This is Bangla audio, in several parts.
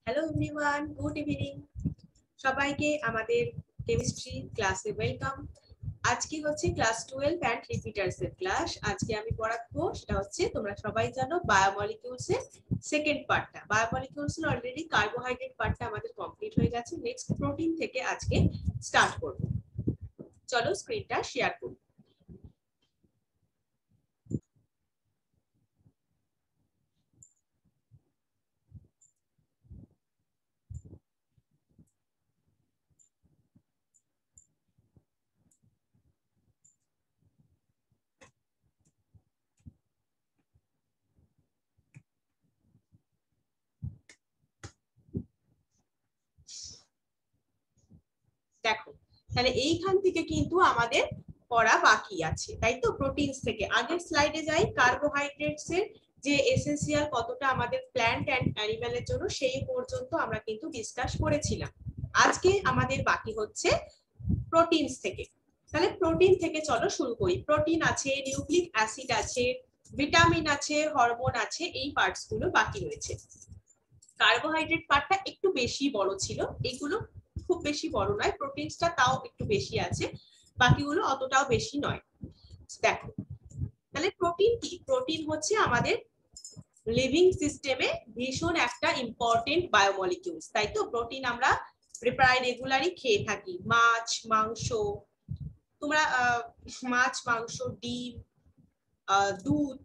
Hello everyone, good evening. সবাইকে আমাদের কেমিস্ট্রি ক্লাসে ওয়েলকাম। আজকে হচ্ছে ক্লাস 12 অ্যান্ড রিপিটার্স এর ক্লাস। আজকে আমি পড়াবো, সেটা হচ্ছে তোমরা সবাই জানো বায়োমলিকিউলস এর সেকেন্ড পার্টটা। বায়োমলিকিউলস এর অলরেডি কার্বোহাইড্রেট পার্টটা আমাদের কমপ্লিট হয়ে গেছে। নেক্সট প্রোটিন থেকে আজকে স্টার্ট করব। চলো স্ক্রিনটা শেয়ার করি। দেখো, তাহলে এইখান থেকে কিন্তু আমাদের পড়া বাকি আছে, তাই তো? প্রোটিনস থেকে আগের স্লাইডে যাই। কার্বোহাইড্রেটস এর যে এসেনশিয়াল কতটা আমাদের প্ল্যান্ট এন্ড অ্যানিমালের জন্য সেই পর্যন্ত আমরা কিন্তু ডিসকাস করেছিলাম। আজকে আমাদের বাকি হচ্ছে প্রোটিনস থেকে। তাহলে প্রোটিন থেকে চলো শুরু করি। প্রোটিন আছে, নিউক্লিক অ্যাসিড আছে, ভিটামিন আছে, হরমোন আছে, এই পার্টস গুলো বাকি রয়েছে। কার্বোহাইড্রেট পার্টটা একটু বেশি বড় ছিল, এগুলো খুব বেশি বড় নয়। প্রোটিনসটা তাও একটু বেশি আছে, বাকিগুলো অতটাও বেশি নয়। দেখো, তাহলে প্রোটিন কি? প্রোটিন হচ্ছে আমাদের লিভিং সিস্টেমে ভীষণ একটা ইম্পর্টেন্ট বায়োমলিকিউলস, তাই তো? প্রোটিন আমরা প্রায় রেগুলারই খেয়ে থাকি। মাছ, মাংস, তোমরা মাছ, মাংস, ডিম, দুধ,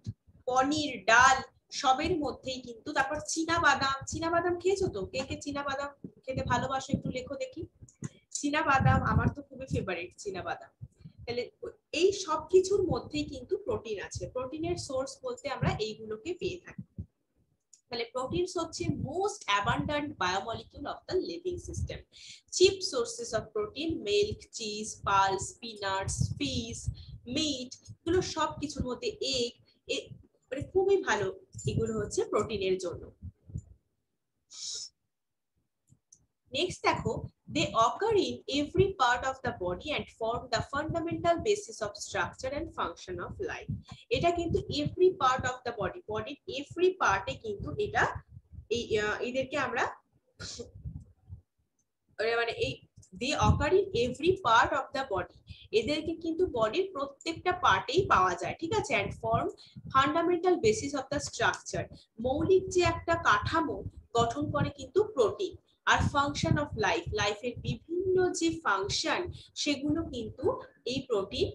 পনির, ডাল, সবের মধ্যেই কিন্তু। তারপর চীনা বাদাম, চীনা বাদাম খেয়েছো তো? কে কে চীনা বাদাম খেতে ভালোবাসো একটু লেখো দেখি। চীনা বাদাম আমার তো খুবই ফেভারিট, চীনা বাদাম। তাহলে এই সব কিছুর মধ্যেই কিন্তু প্রোটিন আছে। প্রোটিনের সোর্স বলতে আমরা এইগুলোকে পেয়ে থাকি। তাহলে প্রোটিনস হচ্ছে most abundant biomolecule of the living system. Cheap sources of protein milk, cheese, pulse, peanuts, fish, meat, এগুলো সব কিছুর মধ্যে এগ, মানে খুবই ভালো এগুলো হচ্ছে প্রোটিনের জন্য। নেক্সট দেখো, they occur in every part of the body and form the fundamental basis of structure and function of life. এটা কিন্তু every part of the body, body every part এ কিন্তু এটা এদেরকে আমরা মানে এই they occur in every part of the body, এদেরকে কিন্তু বডির প্রত্যেকটা পার্টেই পাওয়া যায়, ঠিক আছে? and form fundamental basis of the structure, মৌলিক যে একটা কাঠামো গঠন করে কিন্তু প্রোটিন। আর ফাংশন অফ লাইফ, লাইফের বিভিন্ন যে ফাংশন সেগুলো কিন্তু এই প্রোটিন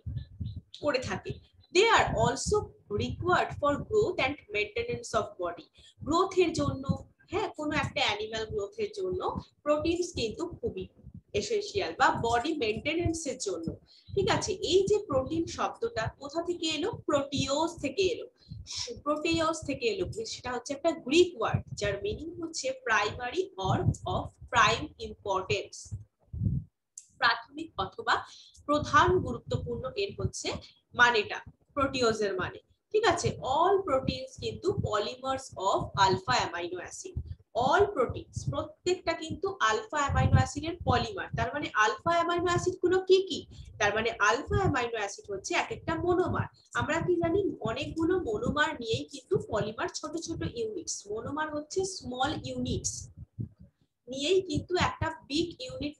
করে থাকে। দে আর also required for growth and maintenance of body, গ্রোথের জন্য, হ্যাঁ, কোনো একটা অ্যানিমাল গ্রোথের জন্য প্রোটিনস কিন্তু খুবই এসেনশিয়াল, বা বডি মেইনটেনেন্সের জন্য, ঠিক আছে? এই যে প্রোটিন শব্দটা কোথা থেকে এলো? প্রোটিওস থেকে এলো। প্রোটিওস থেকে এলো, সেটা হচ্ছে একটা গ্রিক ওয়ার্ড যার মিনিং হচ্ছে primary or of prime importance, প্রাথমিক অথবা প্রধান গুরুত্বপূর্ণ, এর হচ্ছে মানেটা, প্রোটিওজের মানে, ঠিক আছে? অল প্রোটিনস কিন্তু polymers of alpha amino acid. All proteins, প্রত্যেকটা কিন্তু আলফা অ্যামাইনো অ্যাসিডের পলিমার। তার মানে আলফা অ্যামাইনো অ্যাসিড গুলো কি কি? তার মানে আলফা অ্যামাইনো অ্যাসিড হচ্ছে এক একটা মনোমার। আমরা কি জানি? অনেকগুলো মনোমার নিয়েই কিন্তু পলিমার, ছোট ছোট ইউনিটস। মনোমার হচ্ছে স্মল ইউনিটস নিয়েই কিন্তু একটা বিগ ইউনিট,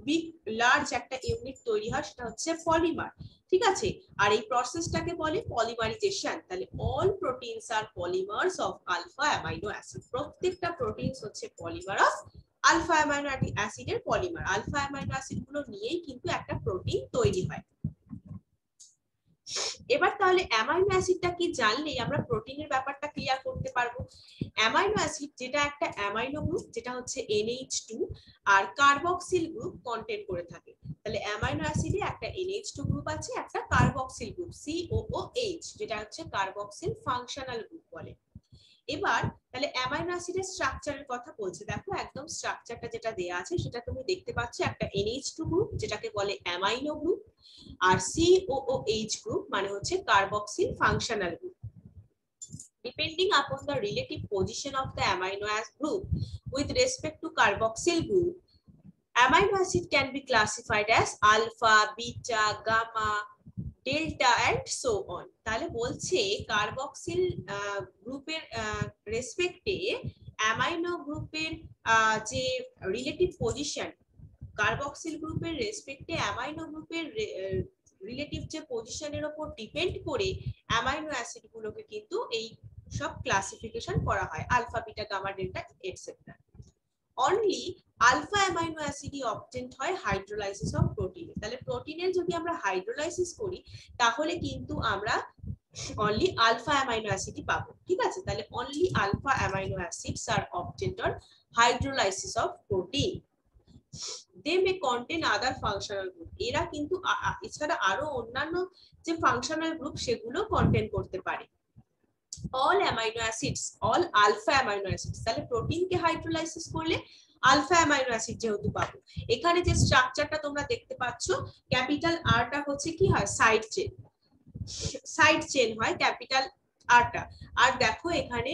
বিগ লার্জ একটা ইউনিট তৈরি হয়, সেটা হচ্ছে পলিমার, ঠিক আছে? আর এই প্রসেসটাকে বলে পলিমারাইজেশন। তাহলে অল প্রোটিনস আর polymers of alpha amino acid, প্রত্যেকটা প্রোটিনস হচ্ছে পলিমার অফ আলফা অ্যামাইনো অ্যাসিডের পলিমার। আলফা অ্যামাইনো অ্যাসিড গুলো নিয়েই কিন্তু একটা প্রোটিন তৈরি হয়। এবার তাহলে অ্যামাইনো অ্যাসিডটা কি জানলেই আমরা প্রোটিনের ব্যাপারটা ক্লিয়ার করতে পারবো। অ্যামাইনো অ্যাসিড যেটা একটা অ্যামাইনো গ্রুপ, যেটা হচ্ছে NH2 আর কার্বক্সিল গ্রুপ কন্টেন করে থাকে। তাহলে অ্যামাইনো অ্যাসিডে একটা NH2 গ্রুপ আছে, একটা কার্বক্সিল গ্রুপ COOH, যেটা হচ্ছে কার্বক্সিল ফাংশনাল গ্রুপ বলে। এবার তাহলে অ্যামাইনো অ্যাসিডের স্ট্রাকচারের কথা বলছে। দেখো, একদম স্ট্রাকচারটা যেটা দেয়া আছে সেটা তুমি দেখতে পাচ্ছ। একটা NH2 গ্রুপ যেটাকে বলে অ্যামাইনো গ্রুপ, আর COOH গ্রুপ মানে হচ্ছে carboxyl functional group. Depending upon the relative position of the amino acid group with respect to carboxyl group, amino acid can be classified as alpha, beta, gamma, delta and so on. তাহলে বলছে কার্বক্সিল গ্রুপের রেসপেক্টে অ্যামাইনো গ্রুপের যে রিলেটিভ পজিশন কার্বক্সিল গ্রুপের রেসপেক্টে অ্যামাইনো গ্রুপের রিলেটিভ যে পজিশনের উপর ডিপেন্ড করে অ্যামাইনো অ্যাসিড গুলোকে কিন্তু এই সব ক্লাসিফিকেশন করা হয়, alpha beta gamma delta etcetera. Only alpha amino অ্যাসিডই অবটেন্ড হয় হাইড্রোলাইসিস অফ প্রোটিন। তাহলে প্রোটিনের যদি আমরা হাইড্রোলাইসিস করি তাহলে কিন্তু আমরা অনলি আলফা অ্যামাইনো অ্যাসিডই পাবো, ঠিক আছে। তাহলে only alpha amino acids are obtained on hydrolysis of protein. they may contain other functional group, এরা কিন্তু এছাড়া আরো অন্যান্য যে ফাংশনাল গ্রুপ সেগুলো কন্টেইন করতে পারে। all amino acids, all alpha amino acids, তাহলে প্রোটিনকে হাইড্রোলাইসিস করলে আলফা অ্যামাইনো অ্যাসিড যেহেতু পাবো। এখানে যে স্ট্রাকচারটা তোমরা দেখতে পাচ্ছ, ক্যাপিটাল আরটা হচ্ছে কি হয়, সাইড চেন, সাইড চেন হয় ক্যাপিটাল আরটা। আর দেখো এখানে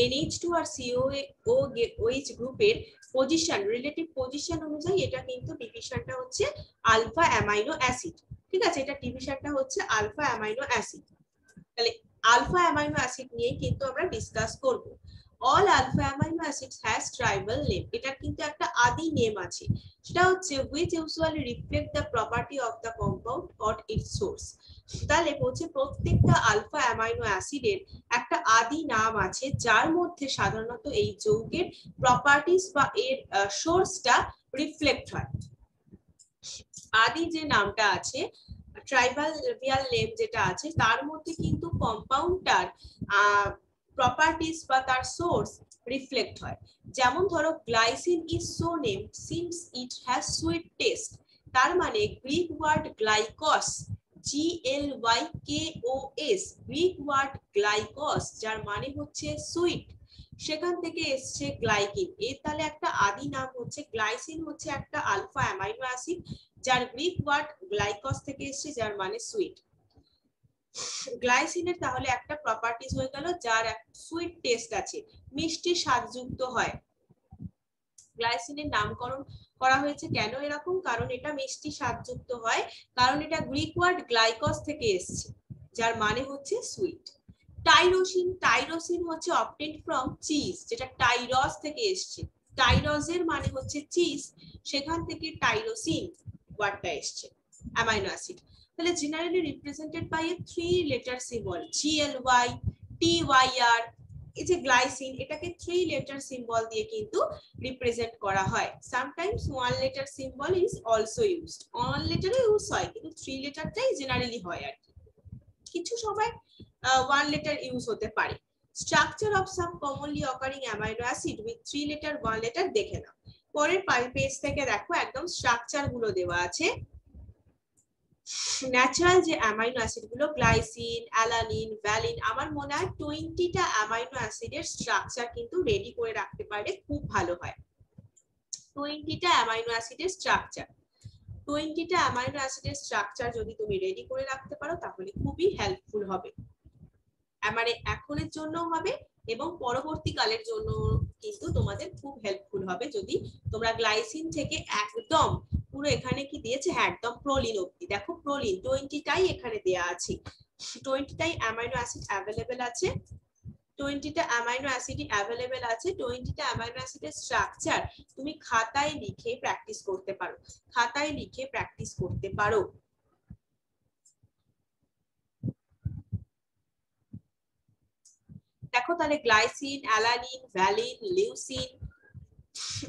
NH2 আর COOH গ্রুপের পজিশন, রিলেটিভ পজিশন অনুযায়ী এটা কিন্তু ডিভিশনটা হচ্ছে আলফা অ্যামাইনো অ্যাসিড, ঠিক আছে। এটা ডিভিশনটা হচ্ছে আলফা অ্যামাইনো অ্যাসিড। তাহলে আলফা অ্যামাইনো অ্যাসিড নিয়ে কিন্তু আমরা ডিসকাস করব। All alpha amino acids has trivial name, এটা কিন্তু একটা আদি নেম আছে, সেটা হচ্ছে which usually reflect the property of the compound or its source। তাহলে হচ্ছে প্রত্যেকটা আলফা অ্যামাইনো অ্যাসিডের একটা আদি নাম আছে যার মধ্যে সাধারণত এই যৌগের প্রপার্টিজ বা এর সোর্সটা রিফ্লেক্ট হয়। আদি যে নামটা আছে, ট্রাইবাল নেম যেটা আছে, তার মধ্যে কিন্তু কম্পাউন্ডটার প্রপার্টিজ বা তার সোর্স রিফ্লেক্ট হয়। যেমন ধরো glycine is so named since it has sweet taste, তার মানে Greek word glykos, GLYKOS, Greek word glykos যার মানে হচ্ছে সুইট, সেখান থেকে এসছে গ্লাইকিন। এর তাহলে একটা আদি নাম হচ্ছে গ্লাইসিন, হচ্ছে একটা আলফা অ্যামাইনো অ্যাসিড যার গ্রিক ওয়ার্ড গ্লাইকস থেকে এসছে যার মানে সুইট। গ্লাইসিনের তাহলে একটা প্রপার্টিজ হয়ে গেল যার সুইট টেস্ট আছে, মিষ্টি স্বাদযুক্ত হয়। গ্লাইসিনের নামকরণ করা হয়েছে কেন এরকম, কারণ এটা মিষ্টি স্বাদযুক্ত হয়, কারণ এটা গ্রিক ওয়ার্ড গ্লাইকস থেকে এসছে যার মানে হচ্ছে সুইট। টাইরোসিন, টাইরোসিন হচ্ছে অবটেন্ড ফ্রম চিজ, যেটা টাইরস থেকে এসছে, টাইরসের মানে হচ্ছে চিজ, সেখান থেকে টাইরোসিন ওয়ার্ডটা এসছে অ্যামাইনো অ্যাসিড। তাহলে generally represented by a 3 letter symbol GLY, TYR। এই যে গ্লাইসিন, এটাকে 3 লেটার সিম্বল দিয়ে কিন্তু রিপ্রেজেন্ট করা হয়। Sometimes 1 letter symbol is also used, 1 লেটারে ইউজ হয় কিন্তু 3 লেটারটাই জেনারেলি হয় আর কি, কিছু সময় 1 লেটার ইউজ হতে পারে। Structure of some commonly occurring amino acid with 3 letter 1 letter দেখে নাও। পরের পেজ থেকে দেখো একদম স্ট্রাকচার গুলো দেওয়া আছে। ন্যাচারাল যে অ্যামাইনো অ্যাসিড গুলো গ্লাইসিন, অ্যালানিন, ভ্যালিন, আমার মনে হয় 20টা অ্যামাইনো অ্যাসিডের স্ট্রাকচার কিন্তু রেডি করে রাখতে পারলে খুব ভালো হয়। 20টা অ্যামাইনো অ্যাসিডের স্ট্রাকচার, 20টা অ্যামাইনো অ্যাসিডের স্ট্রাকচার যদি তুমি রেডি করে রাখতে পারো তাহলে খুবই হেল্পফুল হবে, মানে এখনের জন্য হবে এবং পরবর্তীকালের জন্য কিন্তু তোমাদের খুব হেল্পফুল হবে যদি তোমরা গ্লাইসিন থেকে একদম পুরো এখানে কি দিয়েছে, হ্যাঁ একদম প্রোলিন অবধি, দেখো প্রোলিন 20টাই এখানে দেয়া আছে, 20টাই অ্যামাইনো অ্যাসিড অ্যাভেলেবেল আছে, 20টা অ্যামাইনো অ্যাসিডই অ্যাভেলেবেল আছে। 20টা অ্যামাইনো অ্যাসিডের স্ট্রাকচার তুমি খাতায় লিখে প্র্যাকটিস করতে পারো, খাতায় লিখে প্র্যাকটিস করতে পারো। দেখো তাহলে glycine, alanine, valine, leucine,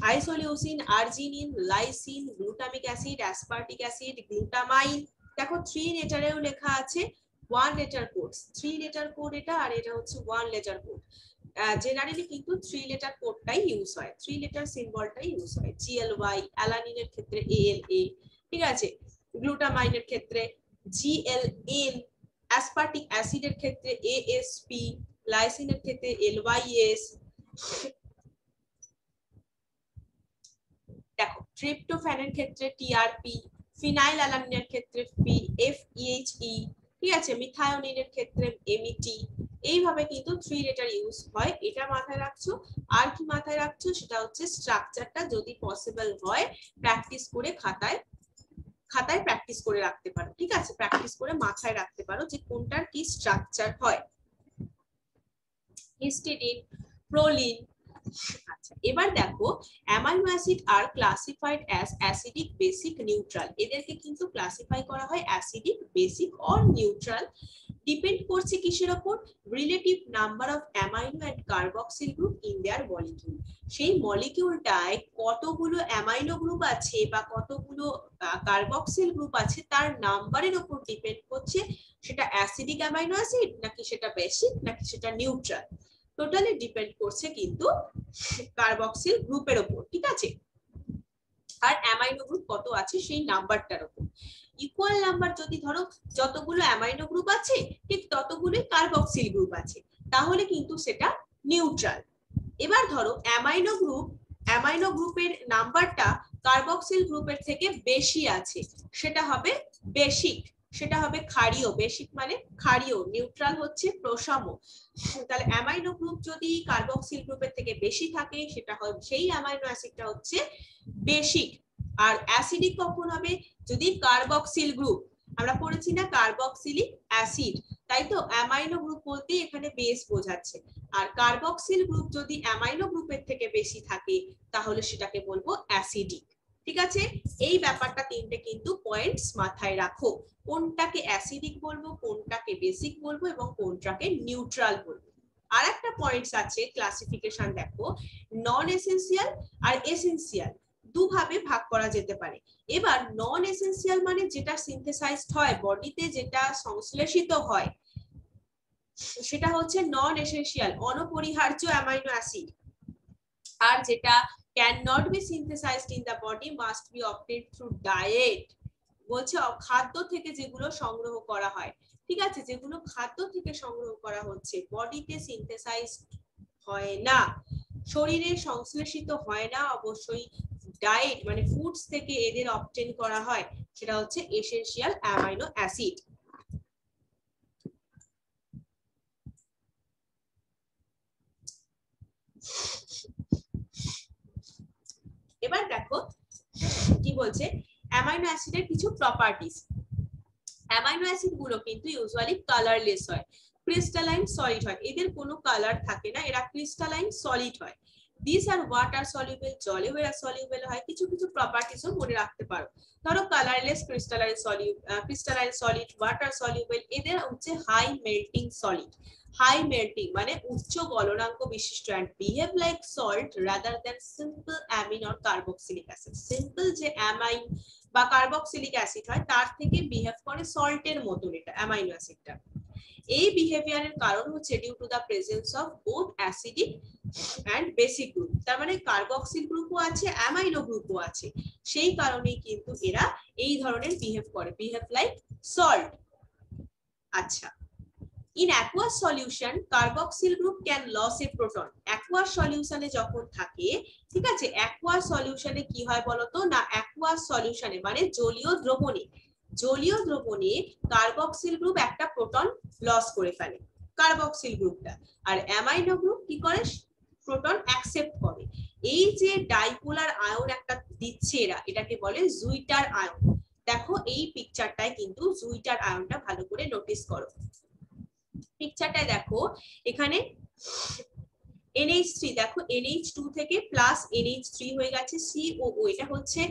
isoleucine, arginine, lysine, glutamic acid, aspartic acid, glutamine. দেখো 3 লেটারেও লেখা আছে, 1 লেটার কোড, 3 লেটার কোড এটা, আর এটা হচ্ছে 1 লেটার কোড। জেনারেলি কিন্তু 3 লেটার কোডটাই ইউজ হয়, 3 লেটার সিম্বলটাই ইউজ হয়। GLY, অ্যালানিনের ক্ষেত্রে ALA, ঠিক আছে, গ্লুটামাইনের ক্ষেত্রে GLN, অ্যাসপার্টিক অ্যাসিডের ক্ষেত্রে ASP, লাইসিনের ক্ষেত্রে LYS। দেখো ট্রিপ্টোফ্যানের ক্ষেত্রে TRP, ফিনাইল অ্যালানিনের ক্ষেত্রে FEHE, ঠিক আছে, মিথায়োনিনের ক্ষেত্রে MET। এইভাবে কিন্তু 3 লেটার ইউজ হয়, এটা মাথায় রাখছো। আর কি মাথায় রাখছো, সেটা হচ্ছে স্ট্রাকচারটা যদি পসিবল হয় প্র্যাকটিস করে খাতায় প্র্যাকটিস করে রাখতে পারো, ঠিক আছে, প্র্যাকটিস করে মাথায় রাখতে পারো যে কোনটার কি স্ট্রাকচার হয়। হিস্টিডিন, প্রোলিন, আচ্ছা, এবার দেখো amino acid are classified as acidic, basic, neutral. এদেরকে কিন্তু ক্লাসিফাই করা হয় acidic, basic or neutral. Depend করছে কিসের উপর? Relative number of amino and carboxyl group in their molecule. সেই মলিকিউলটায় কতগুলো অ্যামাইনো গ্রুপ আছে বা কতগুলো কার্বক্সিল গ্রুপ আছে তার নাম্বারের উপর ডিপেন্ড করছে সেটা অ্যাসিডিক অ্যামাইনো অ্যাসিড নাকি সেটা বেসিক নাকি সেটা নিউট্রাল। টোটালি ডিপেন্ড করছে কিন্তু কার্বক্সিল গ্রুপের উপর, ঠিক আছে, আর অ্যামাইনো গ্রুপ কত আছে সেই নাম্বারটার উপর। ইকুয়াল নাম্বার যদি ধরো যতগুলো অ্যামাইনো গ্রুপ আছে ঠিক ততগুলোই কার্বক্সিল গ্রুপ আছে, তাহলে কিন্তু সেটা নিউট্রাল। এবার ধরো অ্যামাইনো গ্রুপের নাম্বারটা কার্বক্সিল গ্রুপের থেকে বেশি আছে, সেটা হবে বেসিক, সেটা হবে ক্ষারীয়। বেসিক মানে ক্ষারীয়, নিউট্রাল হচ্ছে প্রশম। তাহলে অ্যামাইনো গ্রুপ যদি কার্বক্সিল গ্রুপের থেকে বেশি থাকে সেটা হয়, সেই অ্যামাইনো অ্যাসিডটা হচ্ছে বেসিক। আর অ্যাসিডিক কখন হবে? যদি কার্বক্সিল গ্রুপ, আমরা পড়েছি না কার্বক্সিলিক অ্যাসিড, তাই তো অ্যামাইনো গ্রুপ বলতে এখানে বেস বোঝাচ্ছে। আর কার্বক্সিল গ্রুপ যদি অ্যামাইনো গ্রুপের থেকে বেশি থাকে তাহলে সেটাকে বলবো অ্যাসিডিক। ঠিক আছে, এই ব্যাপারটা তিনটে কিন্তু পয়েন্টস মাথায় রাখো, কোনটাকে অ্যাসিডিক বলবো, কোনটাকে বেসিক বলবো এবং কোনটাকে নিউট্রাল বলবো। আর একটা পয়েন্টস আছে ক্লাসিফিকেশন, দেখো নন এসেনশিয়াল আর এসেনশিয়াল দুভাবে ভাগ করা যেতে পারে। এবার নন এসেনশিয়াল মানে যেটা সিনথেসাইজড হয় বডিতে, যেটা সংশ্লেষিত হয়, সেটা হচ্ছে নন এসেনশিয়াল, অনপরিহার্য অ্যামাইনো অ্যাসিড। আর যেটা can not be synthesised in the body must be obtained through diet, বলছে খাদ্য থেকে যেগুলো সংগ্রহ করা হয়। ঠিক আছে, যেগুলো খাদ্য থেকে সংগ্রহ করা হচ্ছে, বডিতে সিনথেসাইজ হয় না, শরীরে সংশ্লেষিত হয় না, অবশ্যই ডায়েট মানে ফুডস থেকে এদের অবটেন করা হয়, সেটা হচ্ছে এসেনশিয়াল অ্যামাইনো অ্যাসিড। এবার দেখো কি বলছে অ্যামাইনো অ্যাসিডের কিছু প্রপার্টিজ। অ্যামাইনো অ্যাসিড গুলো কিন্তু ইউজুয়ালি কালারলেস হয়, ক্রিস্টালাইন সলিড হয়, এদের কোনো কালার থাকে না, এরা ক্রিস্টালাইন সলিড হয়। দিস আর ওয়াটার সলিউবল, জলেও এরা সলিউবল হয়। কিছু কিছু প্রপার্টিজও মনে রাখতে পারো, ধরো colourless, crystalline solid, water soluble, এদের হচ্ছে high melting solid. High melting মানে উচ্চ গলনাঙ্ক বিশিষ্ট, and behave like salt rather than simple amine or carboxylic acid। Simple যে অ্যামাইন বা কার্বক্সিলিক অ্যাসিড হয় তার থেকে বিহেভ করে সল্টের মতন এটা অ্যামাইনো অ্যাসিডটা। এই বিহেভিয়ারের কারণ হচ্ছে due to the presence of both acidic and basic group, তার মানে কার্বক্সিল গ্রুপও আছে অ্যামাইনো গ্রুপও আছে, সেই কারণেই কিন্তু এরা এই ধরনের বিহেভ করে, বিহেভ লাইক সল্ট। আচ্ছা, in aqueous solution carboxyl group can lose a proton। aqueous solutionে যখন থাকে, ঠিক আছে, aqueous solutionে কি হয় বলতো না, aqueous solutionে মানে জলীয় দ্রবণে, জলীয় দ্রবণে কার্বক্সিল গ্রুপ একটা প্রোটন লস করে ফেলে, কার্বক্সিল গ্রুপটা। আর অ্যামাইনো গ্রুপ কি করে, প্রোটন অ্যাকসেপ্ট করে। এই যে ডাইপোলার আয়ন একটা দিচ্ছে এরা, এটাকে বলে জুইটার আয়ন। দেখো এই পিকচারটায় কিন্তু জুইটার আয়নটা ভালো করে নোটিস করো। পিকচারটায় দেখো এখানে NH3, দেখো NH2 থেকে প্লাস NH3 হয়ে গেছে COO, এটা হচ্ছে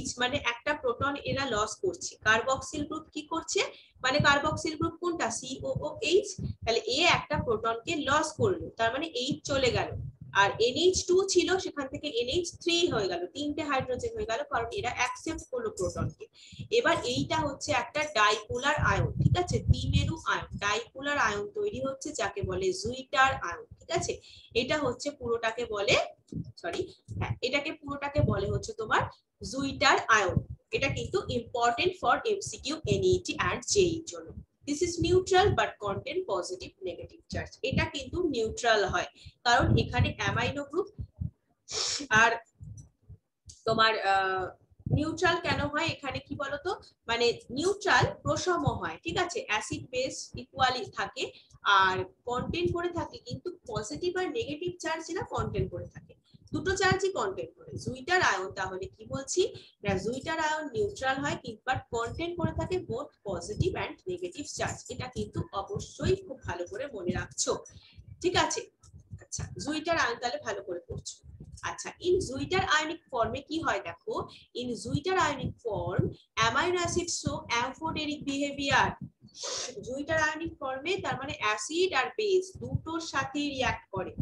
H মানে একটা প্রোটন এরা লস করছে। কার্বক্সিল গ্রুপ কি করছে, মানে কার্বক্সিল গ্রুপ কোনটা, COOH, তাহলে এ একটা প্রোটনকে লস করলো, তার মানে H চলে গেল। আর NH2 ছিল সেখান থেকে NH3 হয়ে গেল, তিনটে হাইড্রোজেন হয়ে গেল, কারণ এরা অ্যাকসেপ্ট করলো প্রোটনকে। এবার এইটা হচ্ছে একটা ডাইপোলার আয়ন, ঠিক আছে, দ্বিমেরু আয়ন, ডাইপোলার আয়ন তৈরি হচ্ছে যাকে বলে জুইটার আয়ন। ঠিক আছে, এটা হচ্ছে পুরোটাকে বলে, সরি হ্যাঁ, এটাকে পুরোটাকে বলে হচ্ছে তোমার জুইটার আয়ন। এটা কিন্তু important for MCQ, NET and JEE এর জন্য। This is neutral but contain positive negative charge. এটা কিন্তু নিউট্রাল হয় কারণ এখানে অ্যামাইনো গ্রুপ, আর তোমার নিউট্রাল কেন হয় এখানে কি বলতো, মানে নিউট্রাল প্রশম হয়, ঠিক আছে, অ্যাসিড বেস ইকুয়ালি থাকে আর কন্টেন করে থাকে কিন্তু পজিটিভ আর নেগেটিভ চার্জ এরা কন্টেন করে থাকে, দুটো চার্জই কন্টেন করে। জুইটার আয়ন তাহলে কি বলছি না, জুইটার আয়ন নিউট্রাল হয় কিন্তু বাট কন্টেন করে থাকে both positive and negative charge. এটা কিন্তু অবশ্যই খুব ভালো করে মনে রাখছো, ঠিক আছে। আচ্ছা, জুইটার আয়ন তাহলে ভালো করে পড়ছো। ইন জুইটার আয়নিক ফর্মে কি হয় দেখো, in zwitter ionic form amino acid show amphoteric behaviour. Zwitter ionic ফর্মে তার মানে অ্যাসিড আর বেস দুটোর সাথে রিঅ্যাক্ট করে।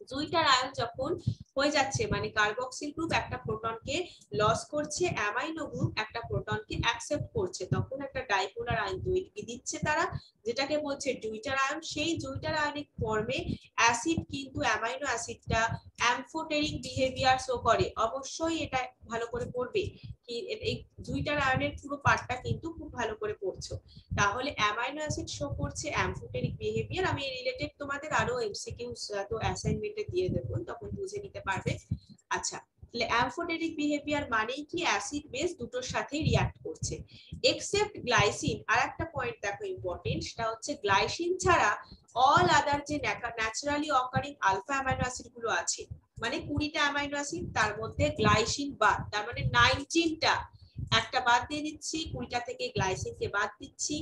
জুইটার আয়ন যখন হয়ে যাচ্ছে মানে কার্বক্সিল গ্রুপ একটা প্রোটনকে লস করছে, অ্যামাইনো গ্রুপ একটা প্রোটনকে অ্যাকসেপ্ট করছে, তখন একটা ডাইপোলার আয়ন তৈরি দিচ্ছে তারা, যেটাকে বলছে জুইটার আয়ন। সেই জুইটার আয়নিক ফর্মে অ্যাসিড কিন্তু অ্যামাইনো অ্যাসিডটা অ্যামফোটেরিক বিহেভিয়ার শো করে। অবশ্যই এটা ভালো করে পড়বে, কি এই জুইটার আয়নের পুরো পার্টটা কিন্তু খুব ভালো করে পড়ছো। তাহলে অ্যামাইনো অ্যাসিড শো করছে অ্যামফোটেরিক বিহেভিয়ার। আমি রিলেটেড তোমাদের আরো এমসিকিউস তো অ্যাসাইনমেন্টে দিয়ে দেব, তখন বুঝে নিতে পারবে। আচ্ছা, তাহলে অ্যামফোটেরিক বিহেভিয়ার মানেই কি অ্যাসিড বেস দুটোর সাথে রিঅ্যাক্ট করছে। এক্সেপ্ট গ্লাইসিন, আর একটা পয়েন্ট দেখো ইম্পর্টেন্ট, সেটা হচ্ছে গ্লাইসিন ছাড়া অল আদার যে naturally occurring alpha amino acid গুলো আছে, মানে 20টা অ্যামাইনো অ্যাসিড, তার মধ্যে গ্লাইসিন বাদ, তার মানে 19টা, একটা বাদ দিয়ে দিচ্ছি, 20টা থেকে গ্লাইসিনকে বাদ দিচ্ছি,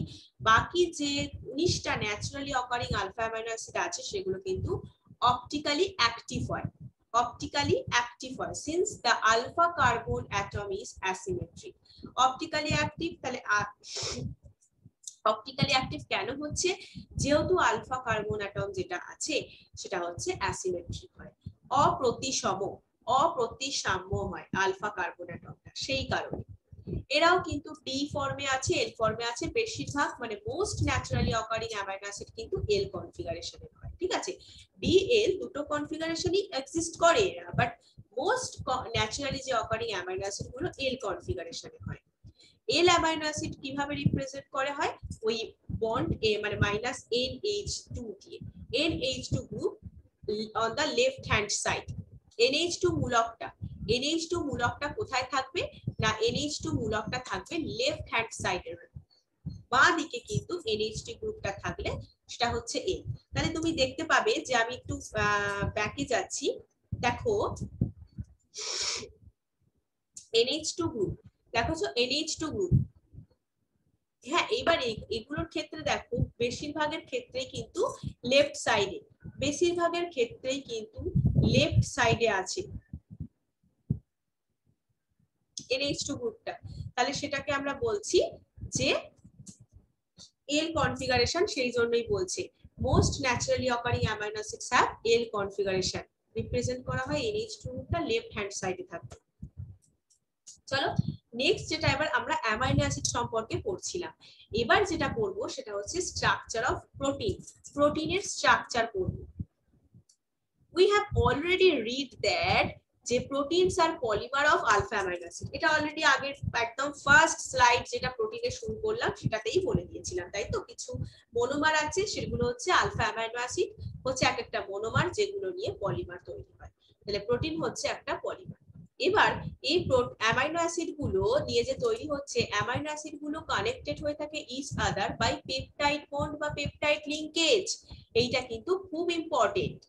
বাকি যে 19টা naturally occurring alpha amino acid আছে সেগুলো কিন্তু অপটিক্যালি অ্যাক্টিভ হয়। অপটিক্যালি অ্যাক্টিভ হয় since the alpha carbon atom is asymmetric. Optically active, তাহলে অপটিক্যালি অ্যাক্টিভ কেন হচ্ছে, যেহেতু আলফা কার্বন অ্যাটম যেটা আছে সেটা হচ্ছে অ্যাসিমেট্রিক হয়, অপ্রতিসাম্য হয় আলফা কার্বন অ্যাটমটা, সেই কারণে। এরাও কিন্তু ডি ফর্মে আছে, এল ফর্মে আছে, বেশিরভাগ মানে most naturally occurring amino acid কিন্তু এল কনফিগারেশনে হয়। ঠিক আছে, ডি এল দুটো কনফিগারেশনই এক্সিস্ট করে, বাট মোস্ট ন্যাচারালি যে অকারিং অ্যামাইনো অ্যাসিড গুলো এল কনফিগারেশনে হয়। এল অ্যামাইনো অ্যাসিড কিভাবে রিপ্রেজেন্ট করা হয়, ওই বন্ড এ মানে মাইনাস NH2 দিয়ে, NH2 group on the left hand side. NH2 মূলকটা কোথায় থাকবে না, NH2 মূলকটা থাকবে লেফট হ্যান্ড সাইডের বাঁ দিকে, কিন্তু NH2 গ্রুপটা থাকলে সেটা হচ্ছে এল। তাহলে তুমি দেখতে পাবে যে আমি একটু ব্যাকে যাচ্ছি, দেখো NH2 গ্রুপ, দেখো NH2 গ্রুপ, হ্যাঁ এবার এগুলোর ক্ষেত্রে দেখো বেশিরভাগের ক্ষেত্রেই কিন্তু লেফট সাইডে, বেশিরভাগের ক্ষেত্রেই কিন্তু লেফট সাইডে আছে NH2 গ্রুপটা, তাহলে সেটাকে আমরা বলছি যে এল কনফিগারেশন, সেই জন্যই বলছে most naturally occurring amino acids have L configuration, represent করা হয় NH2 গ্রুপটা লেফট হ্যান্ড সাইডে থাকবে। চলো নেক্সট যেটা এবার আমরা অ্যামাইনো অ্যাসিড সম্পর্কে পড়ছিলাম, এবার যেটা পড়বো সেটা হচ্ছে স্ট্রাকচার অফ প্রোটিন, প্রোটিনের স্ট্রাকচার পড়বো। We have already read that যে proteins are polymer of alpha amino acid, এটা অলরেডি আগের একদম ফার্স্ট স্লাইড যেটা প্রোটিনে শুরু করলাম সেটাতেই বলে দিয়েছিলাম, তাই তো। কিছু মনোমার আছে, সেগুলো হচ্ছে আলফা অ্যামাইনো অ্যাসিড হচ্ছে এক একটা মনোমার, যেগুলো নিয়ে পলিমার তৈরি হয়। তাহলে প্রোটিন হচ্ছে একটা পলিমার। এবার এই অ্যামাইনো অ্যাসিড গুলো নিয়ে যে তৈরি হচ্ছে, অ্যামাইনো অ্যাসিড গুলো কানেক্টেড হয়ে থাকে each other by peptide bond বা পেপটাইড লিংকেজ, এইটা কিন্তু খুব ইম্পর্টেন্ট।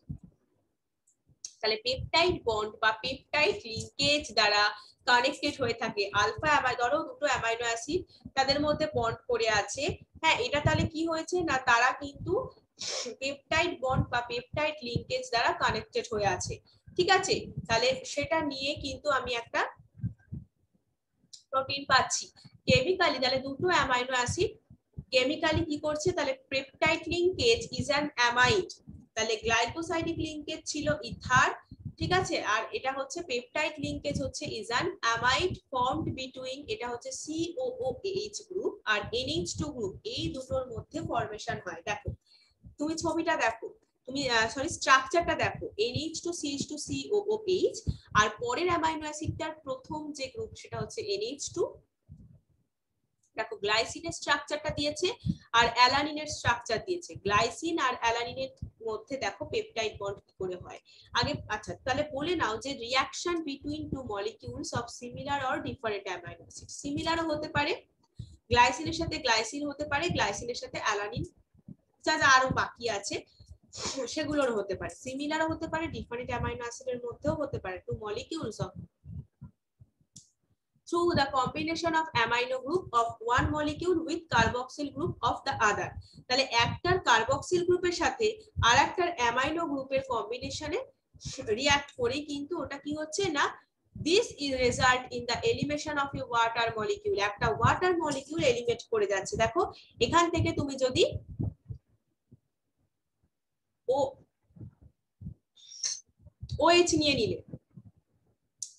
তাহলে পেপটাইড বন্ড বা পেপটাইড লিংকেজ দ্বারা কানেক্টেড হয়ে থাকে আলফা ধরো দুটো অ্যামাইনো অ্যাসিড তাদের মধ্যে বন্ড করে আছে, হ্যাঁ এটা তাহলে কি হয়েছে না, তারা কিন্তু পেপটাইড বন্ড বা পেপটাইড লিংকেজ দ্বারা কানেক্টেড হয়ে আছে। ঠিক আছে, তাহলে সেটা নিয়ে কিন্তু আমি একটা প্রোটিন পাচ্ছি কেমিক্যালি। তাহলে দুটো অ্যামাইনো অ্যাসিড কেমিক্যালি কি করছে, তাহলে peptide linkage is an amide, তাহলে গ্লাইকোসাইডিক লিংকেজ ছিল ইথার, ঠিক আছে, আর এটা হচ্ছে পেপটাইড লিংকেজ হচ্ছে is an amide formed between, এটা হচ্ছে COOH গ্রুপ আর NH2 গ্রুপ, এই দুটোর মধ্যে ফরমেশন হয়। দেখো তুমি ছবিটা দেখো, তুমি সরি স্ট্রাকচারটা দেখো, NH2CH2COOH, আর পরের অ্যামাইনো অ্যাসিডটার প্রথম যে গ্রুপ সেটা হচ্ছে NH2। দেখো গ্লাইসিনের স্ট্রাকচারটা দিয়েছে আর অ্যালানিনের স্ট্রাকচার দিয়েছে, গ্লাইসিন আর অ্যালানিনের মধ্যে দেখো পেপটাইড বন্ড কি করে হয় আগে। আচ্ছা তাহলে বলে নাও যে reaction between two molecules of similar or different amino acid, সিমিলারও হতে পারে, গ্লাইসিনের সাথে গ্লাইসিন হতে পারে, গ্লাইসিনের সাথে অ্যালানিন, যা যা আরো বাকি আছে সেগুলোর হতে পারে, সিমিলারও হতে পারে, ডিফারেন্ট অ্যামাইনো অ্যাসিডের মধ্যেও হতে পারে, two molecules of through the combination of amino group of one molecule with carboxyl group of the other, তাহলে একটার কার্বক্সিল গ্রুপের সাথে আরেকটার অ্যামাইনো গ্রুপের কম্বিনেশনে রিঅ্যাক্ট করে কিন্তু ওটা কি হচ্ছে না, this is result in the elimination of a water molecule, একটা ওয়াটার মলিকিউল এলিমিনেট করে যাচ্ছে। দেখো এখান থেকে তুমি যদি OH নিয়ে নিলে,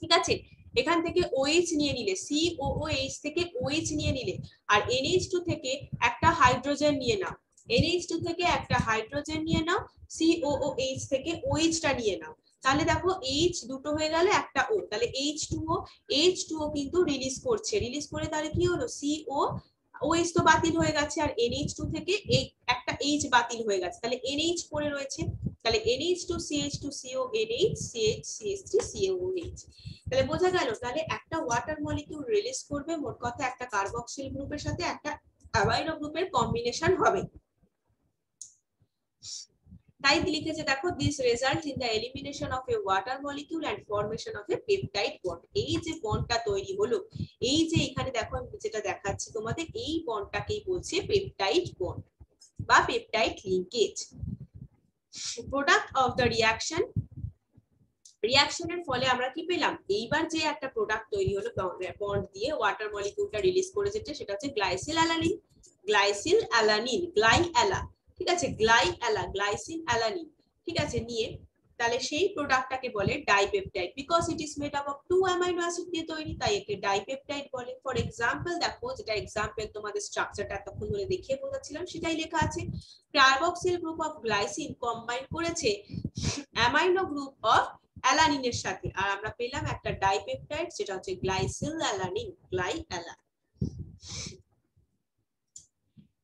ঠিক আছে, এখান থেকে OH নিয়ে নিলে, COOH থেকে OH নিয়ে নিলে, আর NH2 থেকে একটা হাইড্রোজেন নিয়ে নাও, NH2 থেকে একটা হাইড্রোজেন নিয়ে নাও, COOH থেকে OH টা নিয়ে নাও, তাহলে দেখো H দুটো হয়ে গেল, একটা O, তাহলে H2O কিন্তু রিলিজ করছে, রিলিজ করে তাহলে কি হলো, OH তো বাতিল হয়ে গেছে, আর NH2 থেকে একটা H বাতিল হয়ে গেছে, তাহলে NH পড়ে রয়েছে, তাহলে NH2 CH2 CO NH CH CH3 COOH। তাহলে বোঝা গেল, তাহলে একটা ওয়াটার মলিকিউল রিলিজ করবে, মোট কথা একটা কার্বক্সিল গ্রুপের সাথে একটা অ্যামাইনো গ্রুপের কম্বিনেশন হবে। তাই লিখেছে দেখো, this result in the elimination of a water molecule and formation of a peptide bond. এই যে বন্ডটা তৈরি হলো, এই যে এখানে দেখো আমি যেটা দেখাচ্ছি তোমাদের, এই বন্ডটাকেই বলছে পেপটাইড বন্ড বা peptide linkage. Product of the reaction, রিঅ্যাকশনের ফলে আমরা কি পেলাম, এইবার যে একটা প্রোডাক্ট তৈরি হলো বন্ড দিয়ে, ওয়াটার মলিকিউলটা রিলিজ করে যেটা, সেটা হচ্ছে গ্লাইসিল অ্যালানিন, গ্লাইসিল অ্যালানিন, গ্লাইঅ্যালা, ঠিক আছে, গ্লাইঅ্যালা, গ্লাইসিল অ্যালানিন, ঠিক আছে, নিয়ে তাহলে সেই প্রোডাক্টটাকে বলে dipeptide, because it is made up of 2 amino acid দিয়ে তৈরি, তাই একে ডাইপেপটাইড বলে। ফর এক্সাম্পল দেখো, যেটা এক্সাম্পল তোমাদের স্ট্রাকচারটা এতক্ষণ ধরে দেখিয়ে বোঝাচ্ছিলাম সেটাই লেখা আছে, carboxyl group of glycine combine করেছে অ্যামাইনো গ্রুপ অফ অ্যালানিনের সাথে, আর আমরা পেলাম একটা ডাইপেপটাইড, যেটা হচ্ছে গ্লাইসিল অ্যালানিন, গ্লাইঅ্যালা।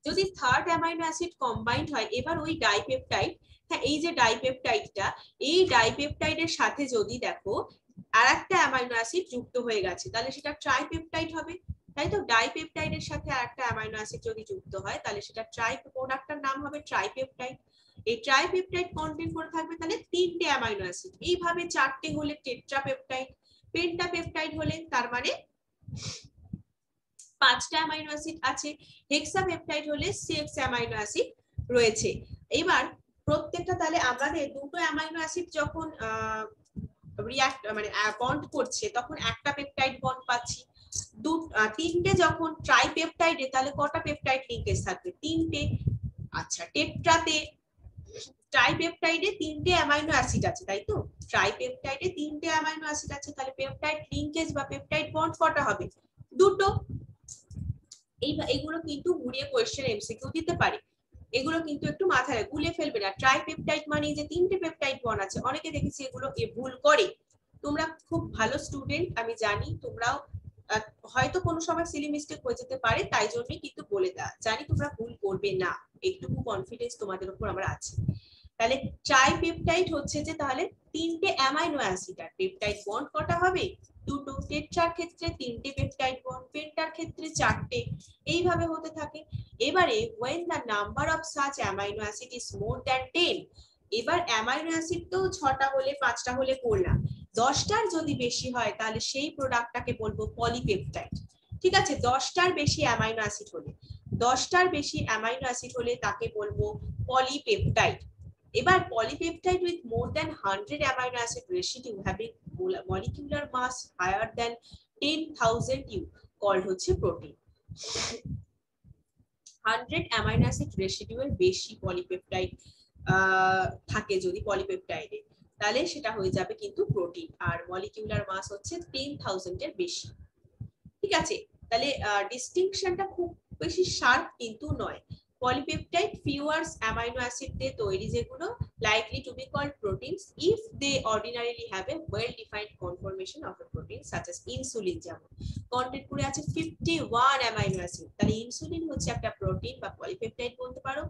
যদি থার্ড অ্যামাইনো অ্যাসিড কম্বাইন্ড হয়, এবার ওই ডাইপেপটাইড, হ্যাঁ এই যে ডাইপেপটাইডটা, এই ডাইপেপটাইডের সাথে যদি দেখো আরেকটা অ্যামাইনো অ্যাসিড যুক্ত হয়ে গেছে, তাহলে সেটা ট্রাইপেপটাইড হবে, তাই তো। ডাইপেপটাইডের সাথে আরেকটা অ্যামাইনো অ্যাসিড যদি যুক্ত হয়, তাহলে সেটা প্রোডাক্টটার নাম হবে ট্রাইপেপটাইড। এই ট্রাইপেপটাইড কন্টেইন করে থাকবে তাহলে তিনটে অ্যামাইনো অ্যাসিড, এইভাবে চারটে হলে টেট্রাপেপটাইড, পেন্টাপেপটাইড হলে তার মানে পাঁচটা অ্যামাইনো অ্যাসিড আছে, হেক্সাপেপটাইড হলে 6 অ্যামাইনো অ্যাসিড রয়েছে। এবার প্রত্যেকটা, তাহলে আমাদের দুটো অ্যামাইনো অ্যাসিড যখন রিঅ্যাক্ট মানে বন্ড করছে, তখন একটা পেপটাইড বন্ড পাচ্ছি। তিনটে যখন ট্রাইপেপটাইডে, তাহলে কটা পেপটাইড লিংকেজ থাকবে, তিনটে। আচ্ছা, টেট্রাতে, ট্রাইপেপটাইডে তিনটে অ্যামাইনো অ্যাসিড আছে, তাই তো, ট্রাইপেপটাইডে তিনটে অ্যামাইনো অ্যাসিড আছে, তাহলে পেপটাইড লিংকেজ বা পেপটাইড বন্ড কটা হবে, দুটো। এইগুলো কিন্তু ঘুরিয়ে কোয়েশ্চেন এমসিকিউ দিতে পারে, এগুলো কিন্তু একটু মাথায় গুলিয়ে ফেলবে না। ট্রাইপেপটাইড মানে যে তিনটে পেপটাইড বন্ড আছে, অনেকে দেখেছি এগুলো ভুল করে। তোমরা খুব ভালো স্টুডেন্ট, আমি জানি, তোমরাও হয়তো কোনো সময় সিলি মিস্টেক হয়ে যেতে পারে, তাই জন্যই কিন্তু বলে দেওয়া, জানি তোমরা ভুল করবে না, একটুকু কনফিডেন্স তোমাদের উপর আমার আছে। তাহলে ট্রাইপেপটাইড হচ্ছে যে তাহলে তিনটে অ্যামাইনো অ্যাসিড, আর পেপটাইড বন্ড কটা হবে, দুটো। টেট্রার ক্ষেত্রে তিনটে পেপটাইড বন্ড, পেন্টার ক্ষেত্রে চারটে, এইভাবে হতে থাকে। এবারে when the number of such amino acid is more than 10, এবার অ্যামাইনো অ্যাসিড তো 6টা হলে 5টা হলে করলাম, 10টার যদি বেশি হয় তাহলে সেই প্রোডাক্টটাকে বলবো পলিপেপটাইড, ঠিক আছে। 10টার বেশি অ্যামাইনো অ্যাসিড হলে, 10টার বেশি অ্যামাইনো অ্যাসিড হলে তাকে বলবো পলিপেপটাইড। এবার polypeptide with more than 100 amino acid residue having molecular mass higher than 10,000 U called হচ্ছে প্রোটিন। 100 অ্যামাইনো অ্যাসিড রেসিডিউয়ের বেশি পলিপেপটাইড থাকে যদি পলিপেপটাইডে, তাহলে সেটা হয়ে যাবে কিন্তু প্রোটিন, আর মলিকিউলার মাস হচ্ছে 10,000 এর বেশি, ঠিক আছে। তাহলে ডিস্টিংশনটা খুব বেশি শার্প কিন্তু নয়। পলিপেপটাইড ফিউয়ার অ্যামাইনো অ্যাসিড দিয়ে তৈরি, যেগুলো likely to be called proteins if they ordinarily have a well defined conformation of a protein such as insulin, যেমন কন্টেন্ট করে আছে 51 অ্যামাইনো অ্যাসিড, তাহলে ইনসুলিন হচ্ছে একটা প্রোটিন বা পলিপেপটাইড বলতে পারো,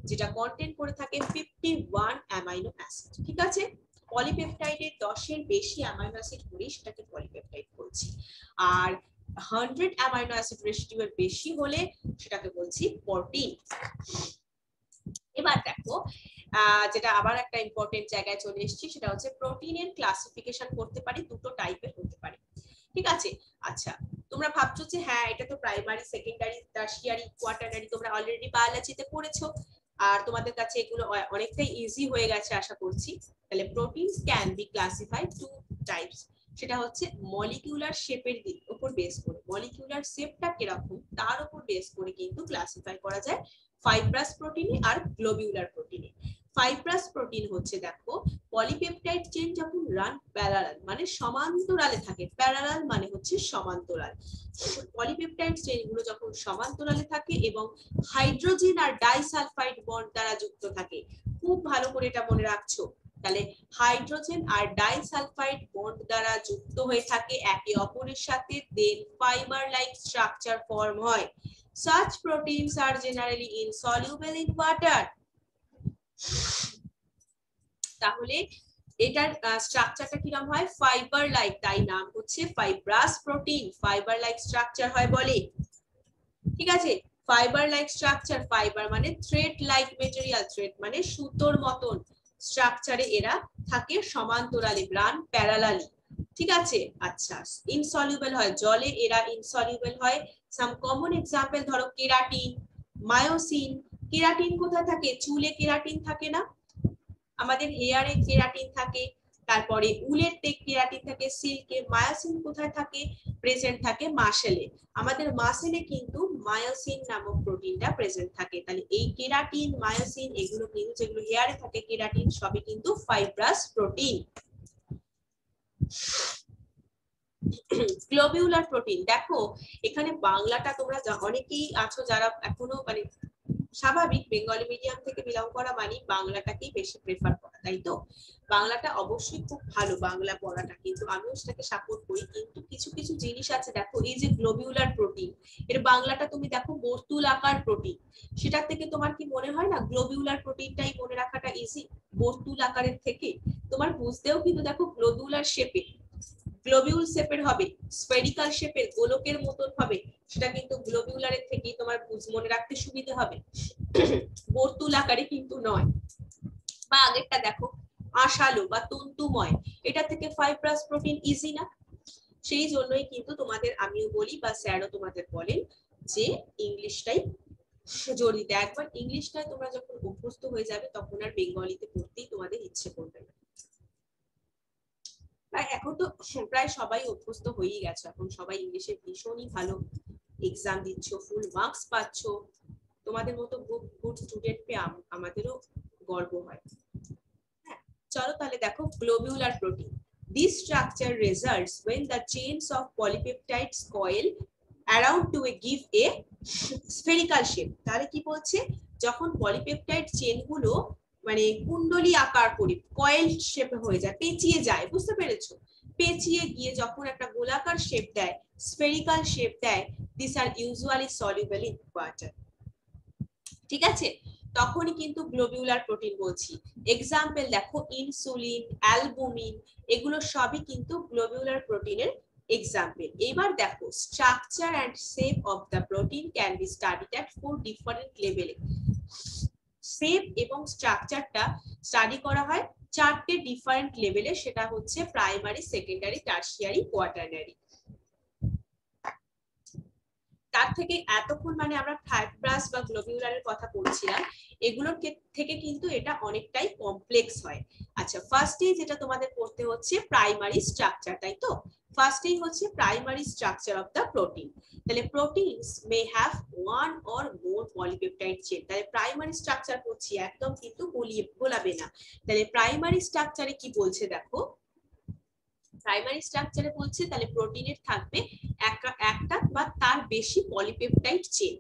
যেটা কন্টেন্ট করে থাকে 51 অ্যামাইনো অ্যাসিড, ঠিক আছে। পলিপেপটাইডের 10 এর বেশি অ্যামাইনো অ্যাসিড হলে সেটাকে পলিপেপটাইড বলছি, আর 100 অ্যামাইনো অ্যাসিড রেসিডিউ এর বেশি হলে সেটাকে বলছি প্রোটিন। এবার দেখো, যেটা আবার একটা ইম্পর্টেন্ট জায়গায় চলে এসেছি, সেটা হচ্ছে প্রোটিনের ক্লাসিফিকেশন করতে পারি, দুটো টাইপের হতে পারে, ঠিক আছে। আচ্ছা, তোমরা ভাবছো যে হ্যাঁ এটা তো প্রাইমারি, সেকেন্ডারি, টারশিয়ারি, কোয়াটারনারি, তোমরা অলরেডি বায়োলজিতে পড়েছো। আর তোমাদের কাছে এগুলো অনেকটাই ইজি হয়ে গেছে আশা করছি। তাহলে proteins can be classified two types, সেটা হচ্ছে মলিকিউলার শেপের উপর বেস করে, মলিকিউলার শেপটা কিরকম তার উপর বেস করে কিন্তু ক্লাসিফাই করা যায় ফাইব্রাস প্রোটিনে আর গ্লোবিউলার প্রোটিনে। ফাইব্রাস প্রোটিন হচ্ছে দেখো পলিপেপটাইড চেইন যখন রান প্যারালাল মানে সমান্তরালে থাকে, প্যারালাল মানে হচ্ছে সমান্তরাল, পলিপেপটাইড চেইন গুলো যখন সমান্তরালে থাকে এবং হাইড্রোজেন আর ডাইসালফাইড বন্ড দ্বারা যুক্ত থাকে, খুব ভালো করে এটা মনে রাখছো। তাহলে হাইড্রোজেন আর ডাইসালফাইড বন্ড দ্বারা যুক্ত হয়ে থাকে একে অপরের সাথে, দেন ফাইবার লাইক স্ট্রাকচার ফর্ম হয়। Such proteins are generally insoluble in water. তাহলে এটার স্ট্রাকচারটা কিরকম হয়, ফাইবার লাইক, তাই নাম হচ্ছে fibrous protein, fibre like structure হয় বলে। ঠিক আছে, ফাইবার লাইক স্ট্রাকচার, ফাইবার মানে থ্রেড লাইক মেটেরিয়াল, থ্রেড মানে সুতোর মতন স্ট্রাকচারে এরা থাকে সমান্তরালে, রান প্যারালালি। ঠিক আছে, আচ্ছা ইনসলিউবল হয়, জলে এরা ইনসলিউবল হয়। সাম কমন এক্সাম্পল ধরো কেরাটিন, মায়োসিন। কেরাটিন কোথায় থাকে, চুলে কেরাটিন থাকে না, আমাদের হেয়ারে কেরাটিন থাকে, তারপরে উলের কেরাটিন থাকে, সিল্কে। মায়োসিন কোথায় থাকে, প্রেজেন্ট থাকে মাসেলে, আমাদের মাসেলে কিন্তু মায়োসিন নামক প্রোটিনটা প্রেজেন্ট থাকে। তাহলে এই কেরাটিন, মায়োসিন এগুলো কিন্তু যেগুলো হেয়ারে থাকে কেরাটিন সবই কিন্তু ফাইব্রাস প্রোটিন। গ্লোবিউলার প্রোটিন, দেখো এখানে বাংলাটা তোমরা অনেকেই আছো যারা এখনো মানে স্বাভাবিক বেঙ্গলি মিডিয়াম থেকে বিলং করা মানে বাংলাটাকেই বেশি প্রেফার করা, তাই তো? বাংলাটা অবশ্যই খুব ভালো বাংলা পড়াটা, কিন্তু আমিও সেটাকে সাপোর্ট করি, কিন্তু কিছু কিছু জিনিস আছে দেখো, এই যে গ্লোবিউলার প্রোটিন এর বাংলাটা তুমি দেখো বর্তুলাকার প্রোটিন, সেটা থেকে তোমার কি মনে হয় না গ্লোবিউলার প্রোটিনটাই মনে রাখাটা ইজি বর্তুলাকারের থেকে? তোমার বুঝতেও কিন্তু দেখো গ্লোবিউলার শেপে, গ্লোবিউল শেপের হবে, স্ফেরিক্যাল শেপের গোলকের মতন হবে, সেটা কিন্তু গ্লোবিউলারের থেকেই তোমার মনে রাখতে সুবিধা হবে, বর্তুল আকারে কিন্তু নয়। বা আগেরটা দেখো আশালু বা তন্তুময়, এটা থেকে ফাইব্রাস প্রোটিন ইজি না, সেই জন্যই কিন্তু তোমাদের আমিও বলি বা স্যারও তোমাদের বলেন যে ইংলিশটাই জোর দিতে। একবার ইংলিশটাই তোমরা যখন অভ্যস্ত হয়ে যাবে তখন আর বেঙ্গলিতে পড়তেই তোমাদের ইচ্ছে করবে না। এখন তো প্রায় সবাই অভ্যস্ত হয়েই গেছে, এখন সবাই ইংলিশে ভীষণই ভালো এক্সাম দিচ্ছ, ফুল মার্কস পাচ্ছ, তোমাদের মতো গুড স্টুডেন্ট পেয়ে আমাদেরও গর্ব হয়। হ্যাঁ, চলো তাহলে দেখো globular protein, this structure results when the chains of polypeptides coil around to give a spherical shape। তাহলে কি বলছে, যখন পলিপেপটাইড চেন গুলো মানে কুণ্ডলী আকার করে কয়েল শেপে হয়ে যায়, পেঁচিয়ে যায়, বুঝতে পেরেছো? পেঁচিয়ে গিয়ে যখন একটা গোলাকার শেপ দেয়, স্ফেরিক্যাল শেপ দেয়, this are usually soluble in water. ঠিক আছে, তখনই কিন্তু গ্লোবিউলার প্রোটিন বলছি। এক্সাম্পল দেখো ইনসুলিন, অ্যালবুমিন, এগুলো সবই কিন্তু গ্লোবিউলার প্রোটিনের এক্সাম্পল। এবার দেখো structure and shape of the protein can be studied at 4 different লেভেলে। শেপ এবং স্ট্রাকচারটা স্টাডি করা হয় 4টে ডিফারেন্ট লেভেলে, সেটা হচ্ছে প্রাইমারি, সেকেন্ডারি, টারশিয়ারি, কোয়াটারনারি। তার থেকে এতক্ষণ মানে আমরা ফাইব্রাস বা গ্লোবিউলারের কথা বলছিলাম, এগুলোর থেকে কিন্তু এটা অনেকটাই কমপ্লেক্স হয়। আচ্ছা, ফার্স্টেই যেটা তোমাদের পড়তে হচ্ছে প্রাইমারি স্ট্রাকচার, তাই তো? ফার্স্টেই হচ্ছে primary structure of the protein. তাহলে proteins may have one or more polypeptide chain. তাহলে প্রাইমারি স্ট্রাকচার পড়ছি, একদম কিন্তু গোলাবে না। তাহলে প্রাইমারি স্ট্রাকচারে কি বলছে দেখো, প্রাইমারি স্ট্রাকচারে বলছে তাহলে প্রোটিনের থাকবে একটা বা তার বেশি polypeptide chain.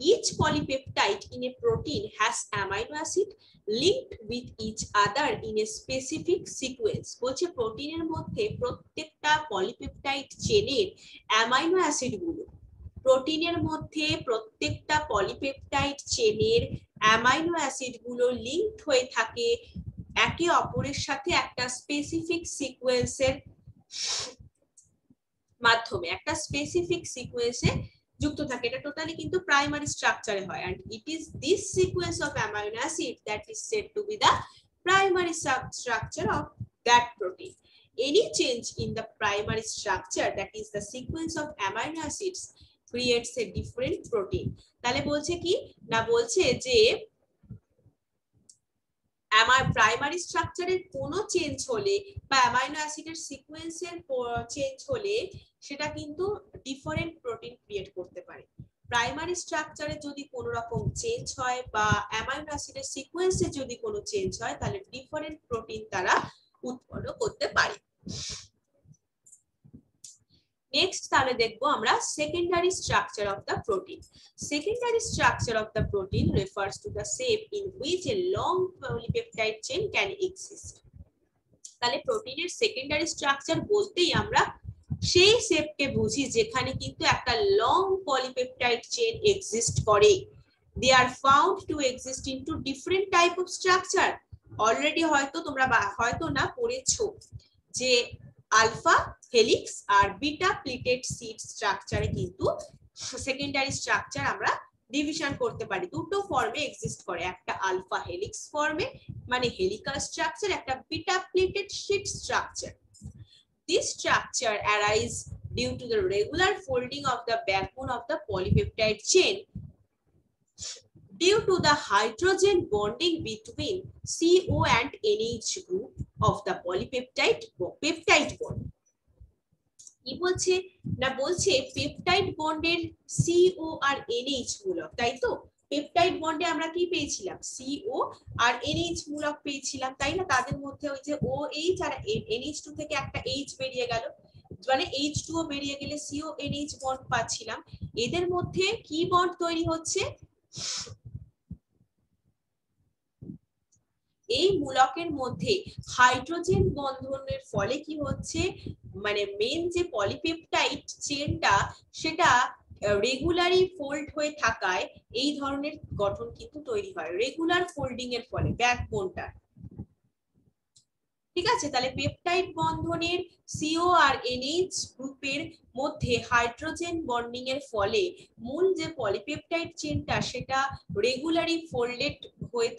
Each polypeptide in a protein has amino acid linked with each other in a specific sequence। বলছে প্রোটিনের মধ্যে প্রত্যেকটা পলিপেপটাইড চেনের অ্যামাইনো অ্যাসিড গুলো, প্রোটিনের মধ্যে প্রত্যেকটা পলিপেপটাইড চেনের অ্যামাইনো অ্যাসিড গুলো লিঙ্কড হয়ে থাকে একে অপরের সাথে একটা স্পেসিফিক সিকোয়েন্সের মাধ্যমে, একটা স্পেসিফিক সিকোয়েন্সে যুক্ত থাকে। এটা টোটালি কিন্তু প্রাইমারি স্ট্রাকচারে হয়, and it is this sequence of amino acid that is said to be the primary structure of that protein. Any change in the primary structure, that is the sequence of amino acids, creates a different protein। তাহলে বলছে কি না, বলছে যে প্রাইমারি স্ট্রাকচারের কোনো চেঞ্জ হলে বা অ্যামাইনো অ্যাসিডের সিকোয়েন্সের চেঞ্জ হলে সেটা কিন্তু ডিফারেন্ট প্রোটিন ক্রিয়েট করতে পারে। প্রাইমারি স্ট্রাকচারে যদি কোনো রকম চেঞ্জ হয় বা অ্যামাইনো অ্যাসিডের সিকোয়েন্সে যদি কোনো চেঞ্জ হয় তাহলে ডিফারেন্ট প্রোটিন তারা উৎপন্ন করতে পারে। নেক্সট তাহলে দেখবো আমরা secondary structure of the protein. Secondary structure of the protein refers to the shape in which a long polypeptide chain can exist. তাহলে প্রোটিনের সেকেন্ডারি স্ট্রাকচার বলতেই আমরা সেই শেপকে বুঝি যেখানে কিন্তু একটা লং পলিপেপটাইড চেইন এক্সিস্ট করে। They are found to exist into different type of structure. Already হয়তো তোমরা হয়তো না পড়েছো যে আলফা হেলিক্স আর বিটা প্লিটেড সিট স্ট্রাকচারে কিন্তু সেকেন্ডারি স্ট্রাকচার আমরা ডিভিশন করতে পারি। দুটো ফর্মে এক্সিস্ট করে, একটা আলফা হেলিক্স ফর্মে মানে হেলিকাল স্ট্রাকচার, একটা beta pleated sheet structure. This structure arises due to the regular folding of the backbone of the polypeptide chain due to the hydrogen bonding between CO and NH group of the polypeptide bond. কি বলছে না, বলছে পেপটাইড বন্ডের CO আর NH মূলক, তাই তো? পেপটাইড বন্ডে আমরা কি পেয়েছিলাম? CO আর NH মূলক পেয়েছিলাম, তাই না? তাদের মধ্যে ওই যে OH আর NH2 থেকে একটা H বেরিয়ে গেল, মানে H2O বেরিয়ে গেলে CO NH বন্ড পাচ্ছিলাম। এদের মধ্যে কি বন্ড তৈরি হচ্ছে? এই মূলকের মধ্যে হাইড্রোজেন বন্ধনের ফলে কি হচ্ছে, মানে মেন যে পলিপেপটাইড চেনটা সেটা রেগুলারই ফোল্ড হয়ে থাকায় এই ধরনের গঠন কিন্তু তৈরি হয়, রেগুলার ফোল্ডিং এর ফলে ব্যাকবোনটা। ঠিক আছে, তাহলে পেপটাইড বন্ধনের CO আর NH গ্রুপের মধ্যে হাইড্রোজেন বন্ডিং এর ফলে মূল যে পলিপেপটাইড চেনটা সেটা রেগুলারলি ফোল্ডেড হয়ে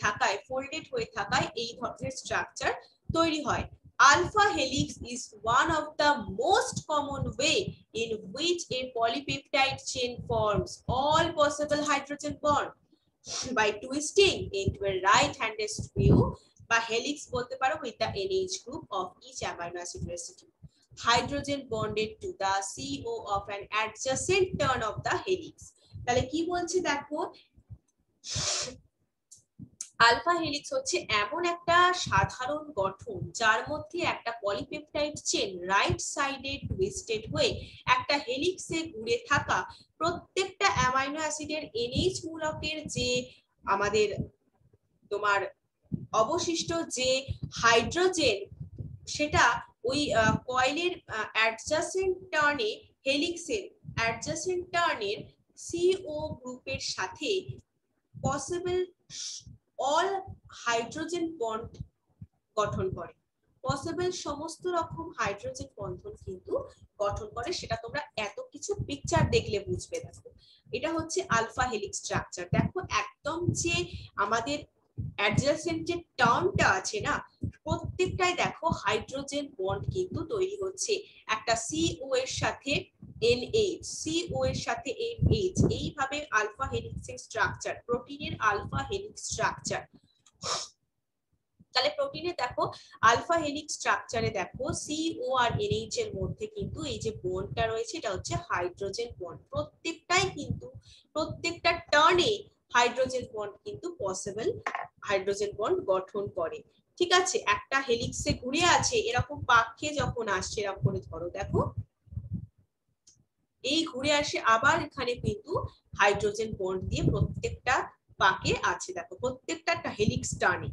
থাকায় এই ধরনের স্ট্রাকচার তৈরি হয়। Alpha helix is one of the most common way in which a polypeptide chain forms all possible hydrogen bond by twisting into a right-handed screw বা helix বলতে পারো with the NH group of each amino acid residue hydrogen bonded to the CO of an adjacent turn of the helix। তাহলে কি বলছে দেখো, আলফা হেলিক্স হচ্ছে এমন একটা সাধারণ গঠন যার মধ্যে একটা পলিপেপটাইড চেন রাইট সাইডে টুইস্টেড হয়ে একটা হেলিক্সে ঘুরে থাকা প্রত্যেকটা অ্যামাইনো অ্যাসিডের NH মূলকের যে আমাদের তোমার অবশিষ্ট যে হাইড্রোজেন সেটা ওই কয়েলের অ্যাডজাসেন্ট টার্নে হেলিক্সের অ্যাডজাসেন্ট টার্নের CO গ্রুপের সাথে পসিবল অল হাইড্রোজেন বন্ড গঠন করে, পসিবল সমস্ত রকম হাইড্রোজেন বন্ধন কিন্তু গঠন করে। সেটা তোমরা এত কিছু পিকচার দেখলে বুঝবে। দেখো এটা হচ্ছে আলফা হেলিক্স স্ট্রাকচার। দেখো একদম যে আমাদের অ্যাডজাসেন্ট যে টার্মটা আছে না, প্রত্যেকটাই দেখো হাইড্রোজেন বন্ড কিন্তু তৈরি হচ্ছে, একটা CO এর সাথে NH, CO এর সাথে NH, এইভাবে আলফা হেলিক্সের স্ট্রাকচার, প্রোটিনের আলফা হেলিক্স স্ট্রাকচার। তাহলে প্রোটিনে দেখো আলফা হেলিক্স স্ট্রাকচারে দেখো CO আর NH এর মধ্যে কিন্তু এই যে বন্ডটা রয়েছে এটা হচ্ছে হাইড্রোজেন বন্ড। প্রত্যেকটা টার্নে হাইড্রোজেন বন্ড কিন্তু পসিবল হাইড্রোজেন বন্ড গঠন করে। ঠিক আছে, একটা হেলিক্সে ঘুরে আছে, এরকম পাকে যখন আসছে এরকম করে ধরো, দেখো এই ঘুরে আসে আবার এখানে কিন্তু হাইড্রোজেন বন্ড দিয়ে প্রত্যেকটা পাকে আছে, দেখো প্রত্যেকটা একটা হেলিক্স টার্নে।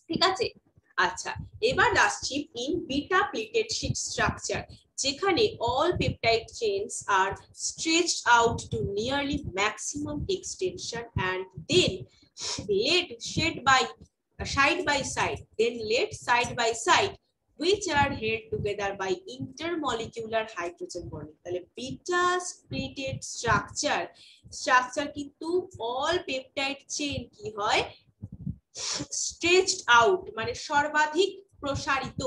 ঠিক আছে, আচ্ছা এবার আসছি in beta pleated sheet structure, যেখানে all peptide chains are stretched out to nearly maximum extension and then laid side by side which are held together by intermolecular hydrogen bonding। তাহলে বিটা প্লিটেড স্ট্রাকচার কিন্তু all peptide chain কি হয়, stretched out মানে সর্বাধিক প্রসারিত।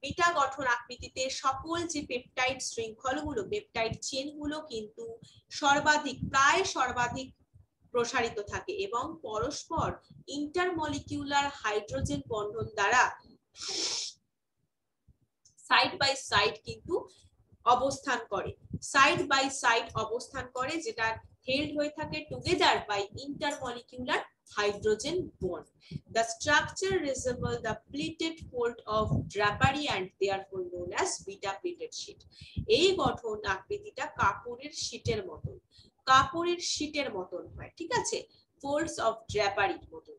বিটা গঠন আকৃতিতে সকল যে পেপটাইড শৃঙ্খলগুলো, পেপটাইড চেনগুলো কিন্তু প্রায় সর্বাধিক প্রসারিত থাকে এবং পরস্পর ইন্টারমলিকিউলার হাইড্রোজেন বন্ধন দ্বারা সাইড বাই সাইড কিন্তু অবস্থান করে, সাইড বাই সাইড অবস্থান করে, যেটা held হয়ে থাকে together by intermolecular hydrogen bond. The structure resembles the pleated fold of drapery and therefore known as beta pleated sheet. এই গঠন আকৃতিটা কাপড়ের শীটের মতন, কাপড়ের শীটের মতন হয়, ঠিক আছে, folds of drapery মতন,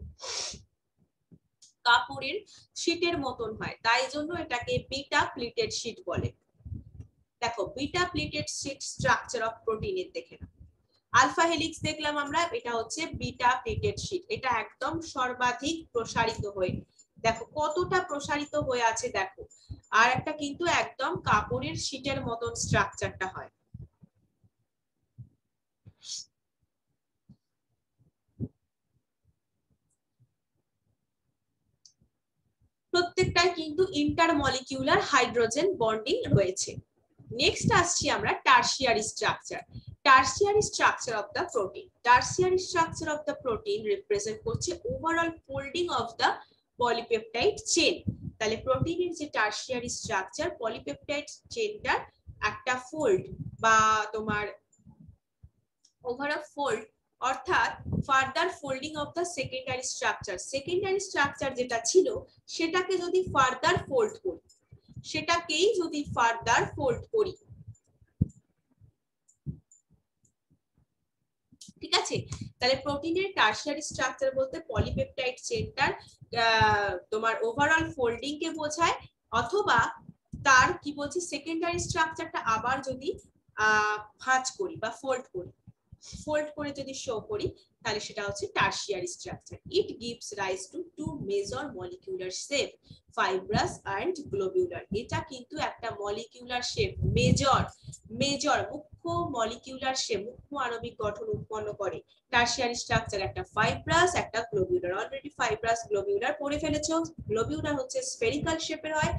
কাপড়ের শীটের মতন হয়, তাই জন্য এটাকে বিটা প্লিটেড শীট বলে। দেখো beta pleated sheet structure of প্রোটিনের দেখে নাও। আলফা হেলিক্স দেখলাম আমরা, এটা হচ্ছে বিটা প্লিটেড শীট, এটা একদম সর্বাধিক প্রসারিত হয়ে, দেখো কতটা প্রসারিত হয়ে আছে দেখো, আর একটা কিন্তু একদম কাপড়ের শীটের মতন স্ট্রাকচারটা হয়। প্রত্যেকটাই কিন্তু ইন্টারমলিকিউলার হাইড্রোজেন বন্ডিং রয়েছে। নেক্সট আসছি আমরা tertiary structure. Tertiary structure of the protein, tertiary structure of the protein represent করছে overall folding of the polypeptide chain. তাহলে প্রোটিনের যে টারশিয়ারি স্ট্রাকচার, পলিপেপটাইড চেনটার একটা ফোল্ড বা তোমার ওভারঅল ফোল্ড, অর্থাৎ further folding of the secondary structure, secondary structure যেটা ছিল সেটাকে যদি ফার্দার ফোল্ড করি, সেটাকেই যদি ফার্দার ফোল্ড করি, ঠিক আছে, তাহলে প্রোটিনের টারশিয়ারি স্ট্রাকচার বলতে পলিপেপটাইড চেনটার তোমার ওভারঅল ফোল্ডিং কে বোঝায়, অথবা তার কি বলছি সেকেন্ডারি স্ট্রাকচারটা আবার যদি ভাঁজ করি বা ফোল্ড করি, ফোল্ড করে যদি শো করি, তাহলে সেটা হচ্ছে tertiary structure. It gives rise to two major molecular shape, fibrous and globular. এটা কিন্তু একটা মলিকিউলার শেপ, মেজর মেজর মুখ্য মলিকিউলার শেপ, মুখ্য আণবিক গঠন উৎপন্ন করে। টারশিয়ারি স্ট্রাকচার একটা ফাইব্রাস, একটা গ্লোবিউলার। অলরেডি ফাইব্রাস গ্লোবিউলার পড়ে ফেলেছো। গ্লোবিউলার হচ্ছে স্ফেরিক্যাল শেপের হয়,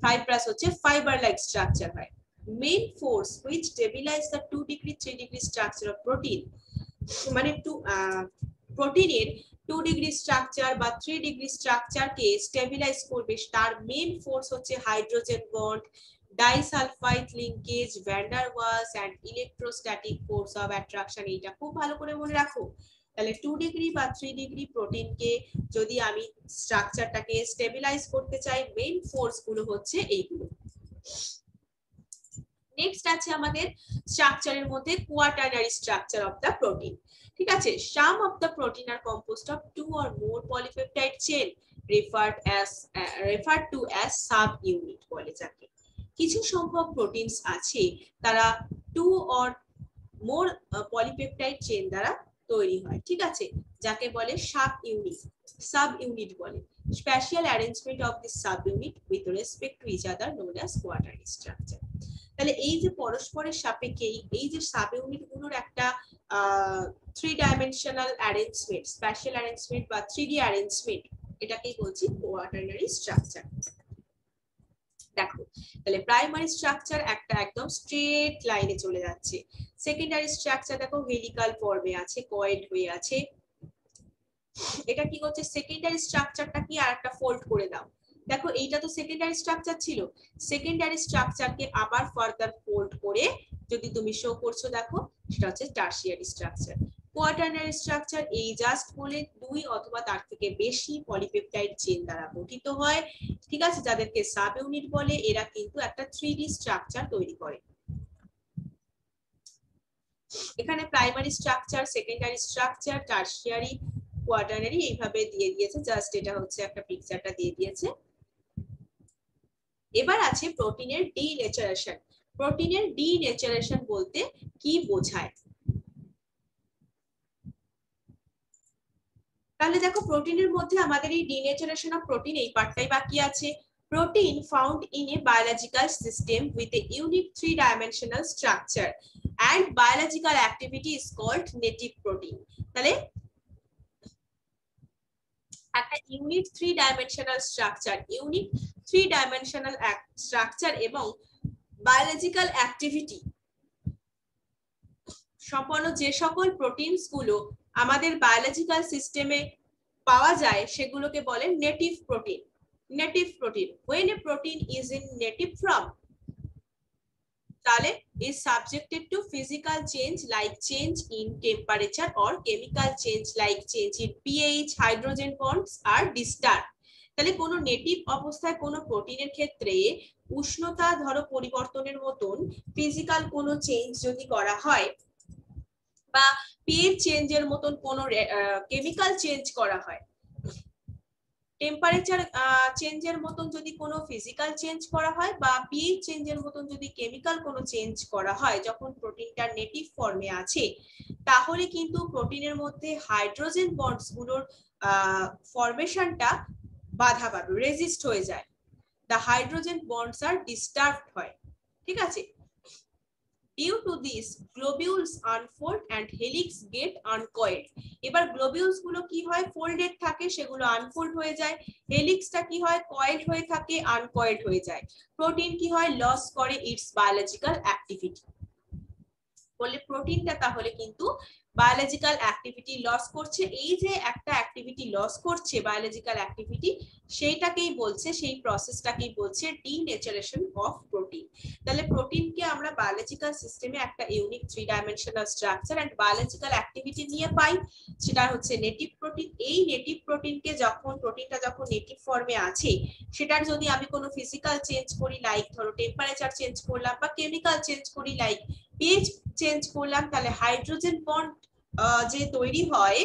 ফাইব্রাস হচ্ছে ফাইবার লাইক স্ট্রাকচার হয়। Main force which stabilize the 2 degree 3 degree structure of protein, মানে প্রোটিনের 2 ডিগ্রি স্ট্রাকচার বা 3 ডিগ্রি স্ট্রাকচার কে স্টেবিলাইজ করবে, তার মেইন ফোর্স হচ্ছে hydrogen bond, disulphide linkage, van der Waals and electrostatic force of attraction. এইটা খুব ভালো করে মনে রাখো। তাহলে 2 ডিগ্রি বা 3 ডিগ্রি প্রোটিনকে যদি আমি স্ট্রাকচারটাকে স্টেবিলাইজ করতে চাই, মেইন ফোর্স গুলো হচ্ছে এইগুলো। নেক্সট আছে আমাদের স্ট্রাকচারের মধ্যে quaternary structure of the protein, ঠিক আছে। Some of the protein are composed of 2 or more polypeptide chain referred to as subunit বলে যাকে। কিছু সংখ্যক প্রোটিনস আছে তারা 2 or more পলিপেপটাইড চেন দ্বারা তৈরি হয়, ঠিক আছে, যাকে বলে সাব ইউনিট, সাব ইউনিট বলে। Special arrangement of this subunit with respect to each other known as quaternary structure. তাহলে এই যে পরস্পরের সাপেক্ষে এই যে সাব ইউনিট গুলোর একটা 3 ডাইমেনশনাল অ্যারেঞ্জমেন্ট, স্পেশাল অ্যারেঞ্জমেন্ট বা 3D অ্যারেঞ্জমেন্ট, এটাকেই বলছি কোয়াটারনারি স্ট্রাকচার। দেখো তাহলে প্রাইমারি স্ট্রাকচার একটা একদম স্ট্রেট লাইনে চলে যাচ্ছে, সেকেন্ডারি স্ট্রাকচার দেখো হেলিকাল ফর্মে আছে, কয়েড হয়ে আছে। এটা কি করছে, সেকেন্ডারি স্ট্রাকচারটা কি আর একটা ফোল্ড করে দাও। দেখো এইটা তো সেকেন্ডারি স্ট্রাকচার ছিল, সেকেন্ডারি স্ট্রাকচারকে আবার ফার্দার ফোল্ড করে যদি তুমি শো করছো, দেখো সেটা হচ্ছে টারশিয়ারি স্ট্রাকচার। কোয়াটারনারি স্ট্রাকচার এই জাস্ট বলে 2 অথবা তার থেকে বেশি পলিপেপটাইড চেন দ্বারা গঠিত হয়, ঠিক আছে, যাদেরকে সাব ইউনিট বলে। এরা কিন্তু একটা 3D স্ট্রাকচার তৈরি করে। এখানে primary structure, secondary structure, tertiary, quaternary এইভাবে দিয়ে দিয়েছে, জাস্ট এটা হচ্ছে একটা পিকচারটা দিয়ে দিয়েছে। এবার আছে প্রোটিনের ডিনেচারেশন। প্রোটিনের ডিনেচারেশন বলতে কি বোঝায়? তাহলে দেখো প্রোটিনের মধ্যে আমাদের এই ডিনেচারেশন অফ প্রোটিন এই পার্টটাই বাকি আছে। Protein found in a biological system with a unique 3-dimensional structure and biological activity is called native protein। তাহলে একটা unique 3-dimensional structure, unique 3-dimensional structure এবং বায়োলজিক্যাল অ্যাক্টিভিটি সম্পন্ন যে সকল প্রোটিনস গুলো আমাদের বায়োলজিক্যাল সিস্টেমে পাওয়া যায় সেগুলোকে বলে native protein. Native protein, when a protein is in native form তাহলে is subjected to physical change like change in temperature or chemical change like change in pH, hydrogen bonds are disturbed। তাহলে কোনো নেটিভ অবস্থায় কোনো প্রোটিনের ক্ষেত্রে উষ্ণতা ধরো পরিবর্তনের মতন ফিজিক্যাল কোনো চেঞ্জ যদি করা হয় বা pH চেঞ্জের মতন কোনো কেমিক্যাল চেঞ্জ করা হয়, টেম্পারেচার চেঞ্জের মতন যদি কোনো ফিজিক্যাল চেঞ্জ করা হয় বা পিএইচ চেঞ্জের মতন যদি কেমিক্যাল কোনো চেঞ্জ করা হয় যখন প্রোটিনটা নেটিভ ফর্মে আছে, তাহলে কিন্তু প্রোটিনের মধ্যে হাইড্রোজেন বন্ডস গুলোর ফরমেশনটা বাধা পাবে, রেজিস্ট হয়ে যায়। The hydrogen bonds are disturbed হয়, ঠিক আছে। Due to this, globules unfold and helix get uncoiled। এবার গ্লোবিউলস গুলো কি হয়, ফোল্ডেড থাকে, সেগুলো আনফোল্ড হয়ে যায়। হেলিক্সটা কি হয়, কয়েলড হয়ে থাকে, আনকয়েলড হয়ে যায়। প্রোটিন কি হয়, লস করে ইটস বায়োলজিক্যাল অ্যাক্টিভিটি। বলে প্রোটিনটা তাহলে কিন্তু বায়োলজিক্যাল অ্যাক্টিভিটি লস করছে। এই যে একটা অ্যাক্টিভিটি লস করছে বায়োলজিক্যাল অ্যাক্টিভিটি, সেইটাকেই বলছে, সেই প্রসেসটাকেই বলছে ডিনেচারেশন অফ প্রোটিন। তাহলে প্রোটিনকে আমরা বায়োলজিক্যাল সিস্টেমে একটা unique 3 dimensional structure and biological activity নিয়ে পাই, সেটা হচ্ছে নেটিভ প্রোটিন। এই নেটিভ প্রোটিনকে যখন প্রোটিনটা যখন নেটিভ ফর্মে আছে, সেটার যদি আমি কোনো ফিজিক্যাল চেঞ্জ করি, লাইক ধরো টেম্পারেচার চেঞ্জ করলাম বা কেমিক্যাল চেঞ্জ করি লাইক পিএইচ চেঞ্জ করলাম, তাহলে হাইড্রোজেন বন্ড যে তৈরি হয়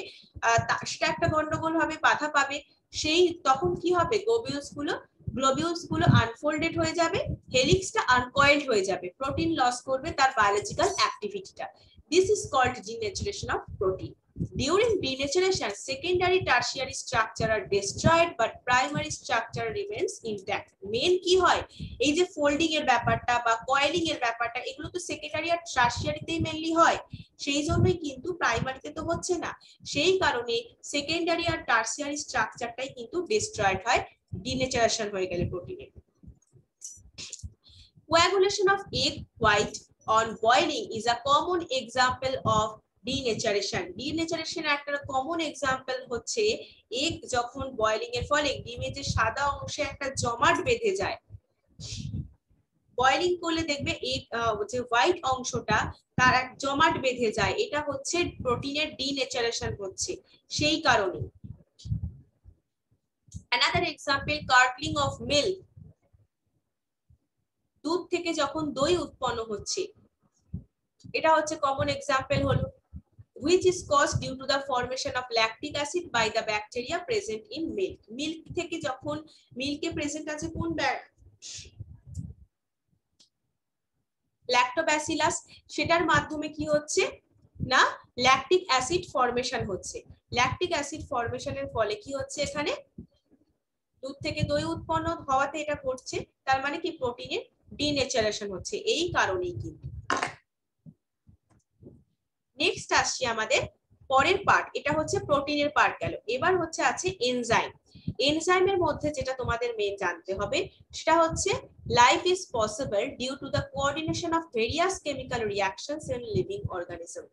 সেটা একটা গন্ডগোল হবে, বাধা পাবে। সেই তখন কি হবে, গ্লোবিউলস গুলো আনফোল্ডেড হয়ে যাবে, হেলিক্সটা আনকয়েলড হয়ে যাবে, প্রোটিন লস করবে তার বায়োলজিক্যাল অ্যাক্টিভিটিটা। This is called denaturation of protein. During denaturation, secondary tertiary structure are destroyed but primary structure remains intact। মেন কি হয়, এই যে ফোল্ডিং এর ব্যাপারটা বা কয়েলিং এর ব্যাপারটা, এগুলো তো সেকেন্ডারি আর টারশিয়ারিতেই মেইনলি হয়, সেই জন্যই কিন্তু প্রাইমারিতে তো হচ্ছে না। সেই কারণে সেকেন্ডারি আর টারশিয়ারি স্ট্রাকচারটাই কিন্তু ডিস্ট্রয়েড হয় ডিনেচারেশন হয়ে গেলে প্রোটিনের। Coagulation of egg white on boiling is a common example of denaturation. Denaturation একটা কমন এক্সাম্পল হচ্ছে এগ যখন বয়েলিং এর ফলে ডিমের যে সাদা অংশে একটা জমাট বেঁধে যায়, বয়েলিং করলে দেখবে এগ যে হোয়াইট অংশটা তার এক জমাট বেঁধে যায়, এটা হচ্ছে প্রোটিনের ডিনেচারেশন হচ্ছে সেই কারণে। Another example, curdling of milk, দুধ থেকে যখন দই উৎপন্ন হচ্ছে, এটা হচ্ছে কমন এক্সাম্পল হলো, which is caused due to the formation of lactic acid by the bacteria present in milk। Milk থেকে যখন মিল্কে প্রেজেন্ট আছে কোন ল্যাক্টোব্যাসিলাস, সেটার মাধ্যমে কি হচ্ছে না ল্যাকটিক অ্যাসিড ফরমেশন হচ্ছে। ল্যাকটিক অ্যাসিড ফরমেশনের ফলে কি হচ্ছে, এখানে দুধ থেকে দই উৎপন্ন হওয়াতে এটা ঘটছে, তার মানে কি প্রোটিনের ডিনেচারেশন হচ্ছে এই কারণেই কিন্তু। নেক্সট আসছি আমাদের পরের পার্ট, এটা হচ্ছে প্রোটিনের পার্ট গেল। এবার হচ্ছে আছে এনজাইম। এনজাইমের মধ্যে যেটা তোমাদের মেন জানতে হবে সেটা হচ্ছে life is possible due to the coordination of various chemical reactions in living organism.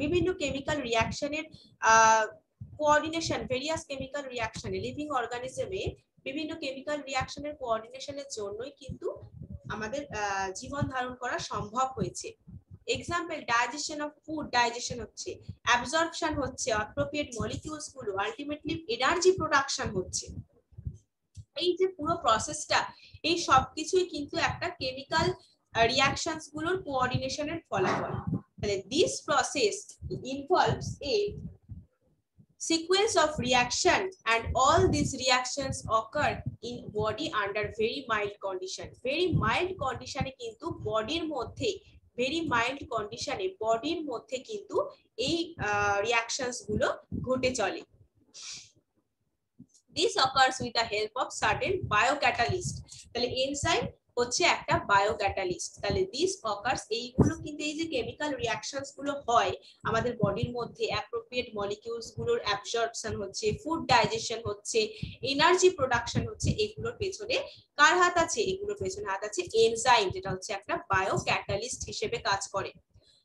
বিভিন্ন কেমিক্যাল রিঅ্যাকশনের কোঅর্ডিনেশন, ভেরিয়াস কেমিক্যাল রিঅ্যাকশনে লিভিং অর্গানিজমে বিভিন্ন কেমিক্যাল রিঅ্যাকশনের কোঅর্ডিনেশনের জন্যই কিন্তু আমাদের জীবন ধারণ করা সম্ভব হয়েছে। Example, digestion of food, digestion হচ্ছে, অ্যাবজর্পশন হচ্ছে, অ্যাপ্রোপ্রিয়েট মলিকিউলস গুলো, আলটিমেটলি এনার্জি প্রোডাকশন হচ্ছে। এই যে পুরো প্রসেসটা, এই সবকিছুই কিন্তু একটা কেমিক্যাল রিঅ্যাকশনস গুলোর কোঅর্ডিনেশনের ফলাফল। তাহলে this process involves A sequence of reaction and all these reactions occur in body under very mild condition। very mild condition এ কিন্তু বডির মধ্যে, very mild condition এ বডির মধ্যে কিন্তু এই reactions গুলো ঘটে চলে। this occurs with the help of certain biocatalyst। তাহলে এনজাইম হচ্ছে একটা বায়োক্যাটালিস্ট। তাহলে দিস অকার্স, এইগুলো কিন্তু এই যে কেমিক্যাল রিঅ্যাকশনস গুলো হয় আমাদের বডির মধ্যে, অ্যাপ্রোপ্রিয়েট মলিকিউলস গুলোর অ্যাবজর্পশন হচ্ছে, ফুড ডাইজেশন হচ্ছে, এনার্জি প্রোডাকশন হচ্ছে, এগুলোর পেছনে কার হাত আছে? এগুলোর পেছনে হাত আছে এনজাইম, যেটা হচ্ছে একটা বায়োক্যাটালিস্ট হিসেবে কাজ করে।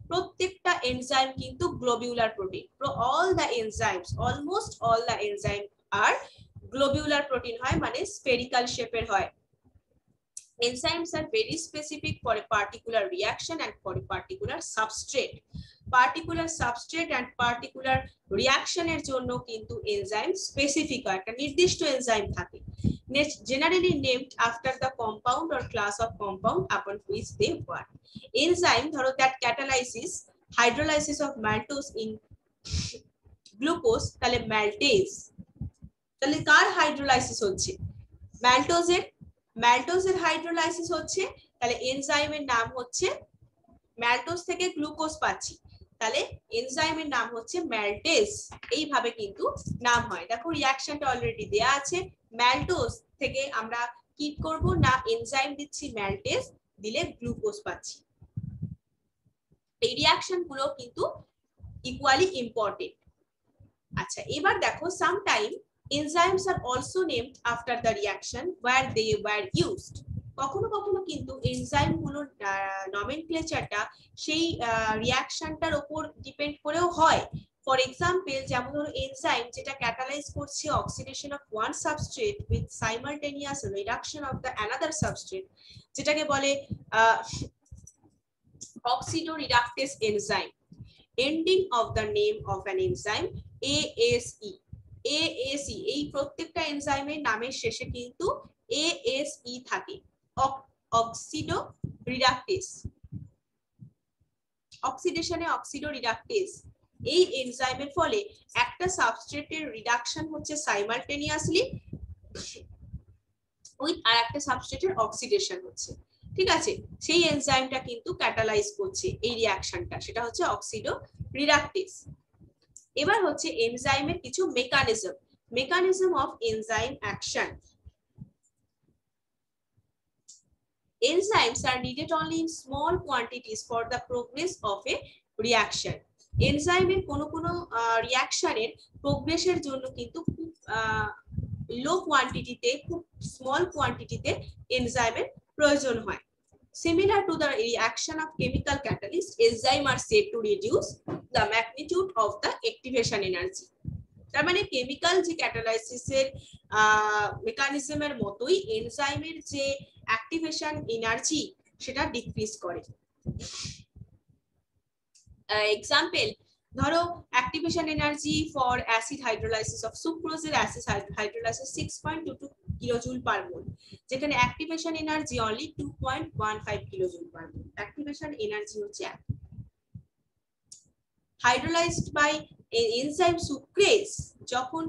প্রত্যেকটা এনজাইম কিন্তু globular protein. All the enzymes, almost all the enzyme are globular protein হয়, মানে স্ফেরিক্যাল শেপের হয়। Enzymes are very specific for a particular reaction and for a particular substrate. Particular substrate and particular reaction এর জন্য কিন্তু এনজাইম স্পেসিফিক হয়, একটা নির্দিষ্ট এনজাইম থাকে, generally named after the compound or class of compound upon which they work. Enzyme ধরো that catalysis hydrolysis of maltose in glucose, তাহলে maltase, তাহলে কার হাইড্রোলাইসিস হচ্ছে? ম্যালটোজের। ম্যালটোজের হাইড্রোলাইসিস হচ্ছে, তাহলে এনজাইমের নাম হচ্ছে, ম্যালটোজ থেকে গ্লুকোজ পাচ্ছি, তাহলে এনজাইমের নাম হচ্ছে ম্যালটেজ। এইভাবে কিন্তু নাম হয়। দেখো রিঅ্যাকশনটা অলরেডি দেয়া আছে। ম্যালটোজ থেকে আমরা কি করব না, এনজাইম দিচ্ছি ম্যালটেজ, দিলে গ্লুকোজ পাচ্ছি। এই রিঅ্যাকশন গুলো কিন্তু ইকুয়ালি ইম্পর্টেন্ট। আচ্ছা, এবার দেখো sometime enzymes are also named after the reaction where they were used. কখনো কখনো কিন্তু এনজাইম গুলোর নমেনক্লেচারটা সেই রিঅ্যাকশনটার উপর ডিপেন্ড করেও হয়। ফর এক্সাম্পল, যেমন ধরো এনজাইম যেটা ক্যাটালাইজ করছে oxidation of one substrate with simultaneous reduction of the another substrate, যেটাকে বলে oxidoreductase enzyme. Ending of the name of an enzyme ASE, ASE, এই প্রত্যেকটা এনজাইমের নামের শেষে কিন্তু ASE থাকে, অক্সিডো রিডাকটেস, অক্সিডেশনে অক্সিডো রিডাকটেস। এই এনজাইমের ফলে একটা সাবস্ট্রেটের রিডাকশন হচ্ছে সাইমালটেনিয়াসলি উইথ আর একটা সাবস্ট্রেটের অক্সিডেশন হচ্ছে, ঠিক আছে? সেই এনজাইমটা কিন্তু ক্যাটালাইজ করছে এই রিঅ্যাকশনটা, সেটা হচ্ছে অক্সিডো রিডাকটেস। এবার হচ্ছে এনজাইমের কিছু mechanism of enzyme action. Enzymes are needed only in small quantities for the progress of a reaction. এনজাইমের কোনো রিঅ্যাকশনের প্রোগ্রেসের জন্য কিন্তু খুব লো কোয়ান্টিটিতে, খুব স্মল কোয়ান্টিটিতে এনজাইমের প্রয়োজন হয়। Similar to the reaction of chemical catalyst, enzymes are said to reduce the magnitude of the activation energy. তার মানে কেমিক্যাল যে ক্যাটালাইসিসের মেকানিজমের মতোই এনজাইমের যে অ্যাক্টিভেশন এনার্জি সেটা ডিক্রিজ করে। এক্সাম্পল ধরো activation energy for acid hydrolysis of সুক্রোজের acid hydrolysis 6.22 kilojoule per mole, যেখানে activation energy only 2.15 kilojoule per mole. Activation energy হচ্ছে হাইড্রোলাইজড বাই এনজাইম সুক্রেজ। যখন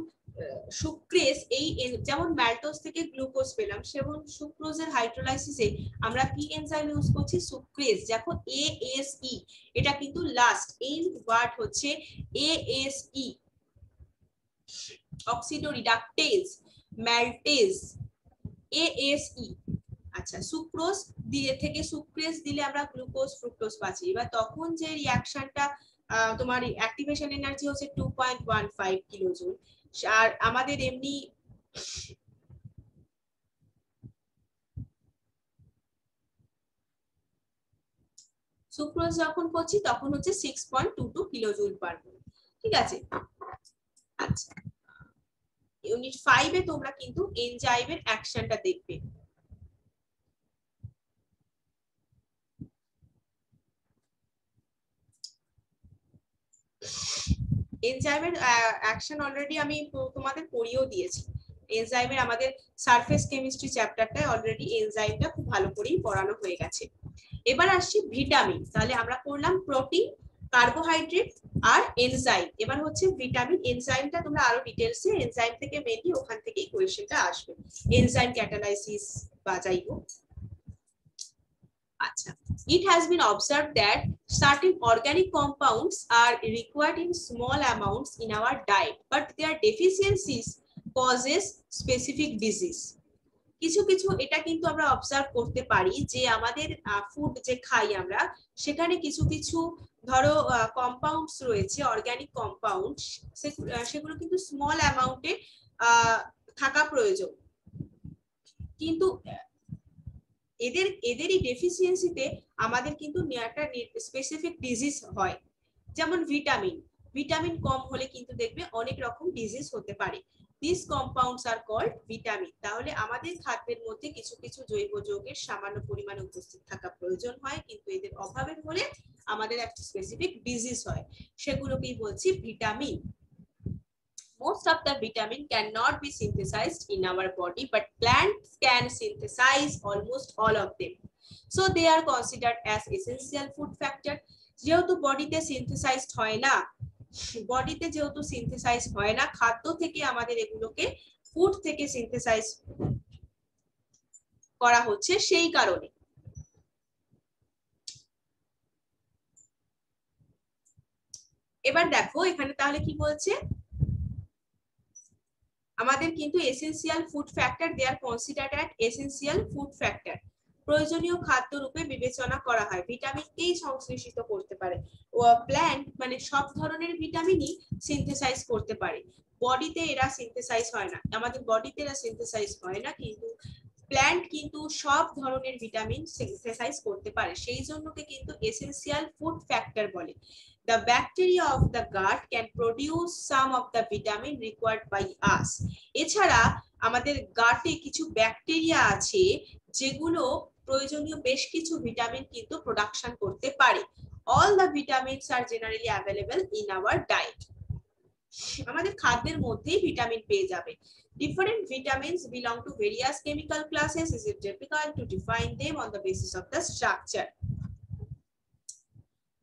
সুক্রেজ এই যেমন ম্যালটোজ থেকে গ্লুকোজ পেলাম, সেমন সুক্রোজের হাইড্রোলাইসিসে আমরা কি এনজাইম ইউজ করছি? সুক্রেজ। দেখো ASE, এটা কিন্তু লাস্ট এন ওয়ার্ড হচ্ছে ASE, অক্সিডো রিডাকটেজ, ম্যালটেজ, ASE। আচ্ছা, সুক্রোজ দিয়ে থেকে সুক্রেজ দিলে আমরা গ্লুকোজ ফ্রুক্টোজ পাচ্ছি। এবার তখন যে রিঅ্যাকশনটা তোমার অ্যাক্টিভেশন এনার্জি হচ্ছে 2.15 কিলোজুল, আর আমাদের এমনি সুক্রোজ যখন করছি তখন হচ্ছে 6.22 কিলোজুল পার মোল, ঠিক আছে? আচ্ছা, ইউনিট 5 এ তোমরা কিন্তু এনজাইমের অ্যাকশনটা দেখবে। এনজাইমের অ্যাকশন অলরেডি আমি তোমাদের পড়িয়েও দিয়েছি। এনজাইমের আমাদের সারফেস কেমিস্ট্রি চ্যাপ্টারটায় অলরেডি এনজাইমটা খুব ভালো করেই পড়ানো হয়ে গেছে। এবার আসছি ভিটামিন। তাহলে আমরা পড়লাম প্রোটিন, কার্বোহাইড্রেট আর এনজাইম। এবার হচ্ছে ভিটামিন। এনজাইমটা তোমরা আরো ডিটেইলসে এনজাইম থেকে মেনলি ওখান থেকেই কোয়েশ্চেনটা আসবে, এনজাইম ক্যাটালাইসিস বা যাই হোক। আচ্ছা, it has been observed that certain organic compounds are required in small amounts in our diet, but their deficiencies causes specific disease. কিছু কিছু এটা কিন্তু আমরা অবজার্ভ করতে পারি যে আমাদের ফুড যে খাই আমরা, সেখানে কিছু কিছু ধরো কম্পাউন্ডস রয়েছে, অর্গানিক কম্পাউন্ড, সেগুলো কিন্তু স্মল অ্যামাউন্টে থাকা প্রয়োজন। কিন্তু এদেরই ডেফিসিয়েন্সিতে আমাদের কিন্তু একটা স্পেসিফিক ডিজিজ হয়। যেমন ভিটামিন কম হলে কিন্তু দেখবে অনেক রকম ডিজিজ হতে পারে। This compounds are called vitamin. তাহলে আমাদের খাদ্যের মধ্যে কিছু কিছু জৈব যৌগের সামান্য পরিমাণে উপস্থিত থাকা প্রয়োজন হয়, কিন্তু এদের অভাবের ফলে আমাদের একটা স্পেসিফিক ডিজিজ হয়, সেগুলোকেই বলছি vitamin. Most of the vitamin cannot be synthesized in our body, but plants can synthesize almost all of them. So they are considered as essential food factor. যেহেতু বডিতে সিনথেসাইজড হয় না, খাদ্য থেকে আমাদের এগুলোকে ফুড থেকে সিনথেসাইজ করা হচ্ছে, সেই কারণে। এবার দেখো এখানে তাহলে কি বলছে, আমাদের কিন্তু essential food factor, they are considered at essential food factor, প্রয়োজনীয় খাদ্য রূপে বিবেচনা করা হয়। ভিটামিনকেই সংশ্লেষিত করতে পারে। প্ল্যান্ট মানে সব ধরনের ভিটামিনই সিনথেসাইজ করতে পারে, বডিতে এরা সিনথেসাইজ হয় না, আমাদের বডিতে এরা সিনথেসাইজ হয় না, কিন্তু প্ল্যান্ট কিন্তু সব ধরনের ভিটামিন সিনথেসাইজ করতে পারে, সেই জন্যকে কিন্তু এসেনশিয়াল ফুড ফ্যাক্টর বলে। The bacteria of the gut can produce some of the vitamin required by us. এছাড়া আমাদের গাটে কিছু ব্যাকটেরিয়া আছে যেগুলো প্রয়োজনীয় বেশ কিছু ভিটামিন কিন্তু প্রোডাকশন করতে পারে। All the vitamins are generally available in our diet. আমাদের খাদ্যের মধ্যেই ভিটামিন পেয়ে যাবে। Different vitamins belong to various chemical classes. It is difficult to define them on the basis of the structure.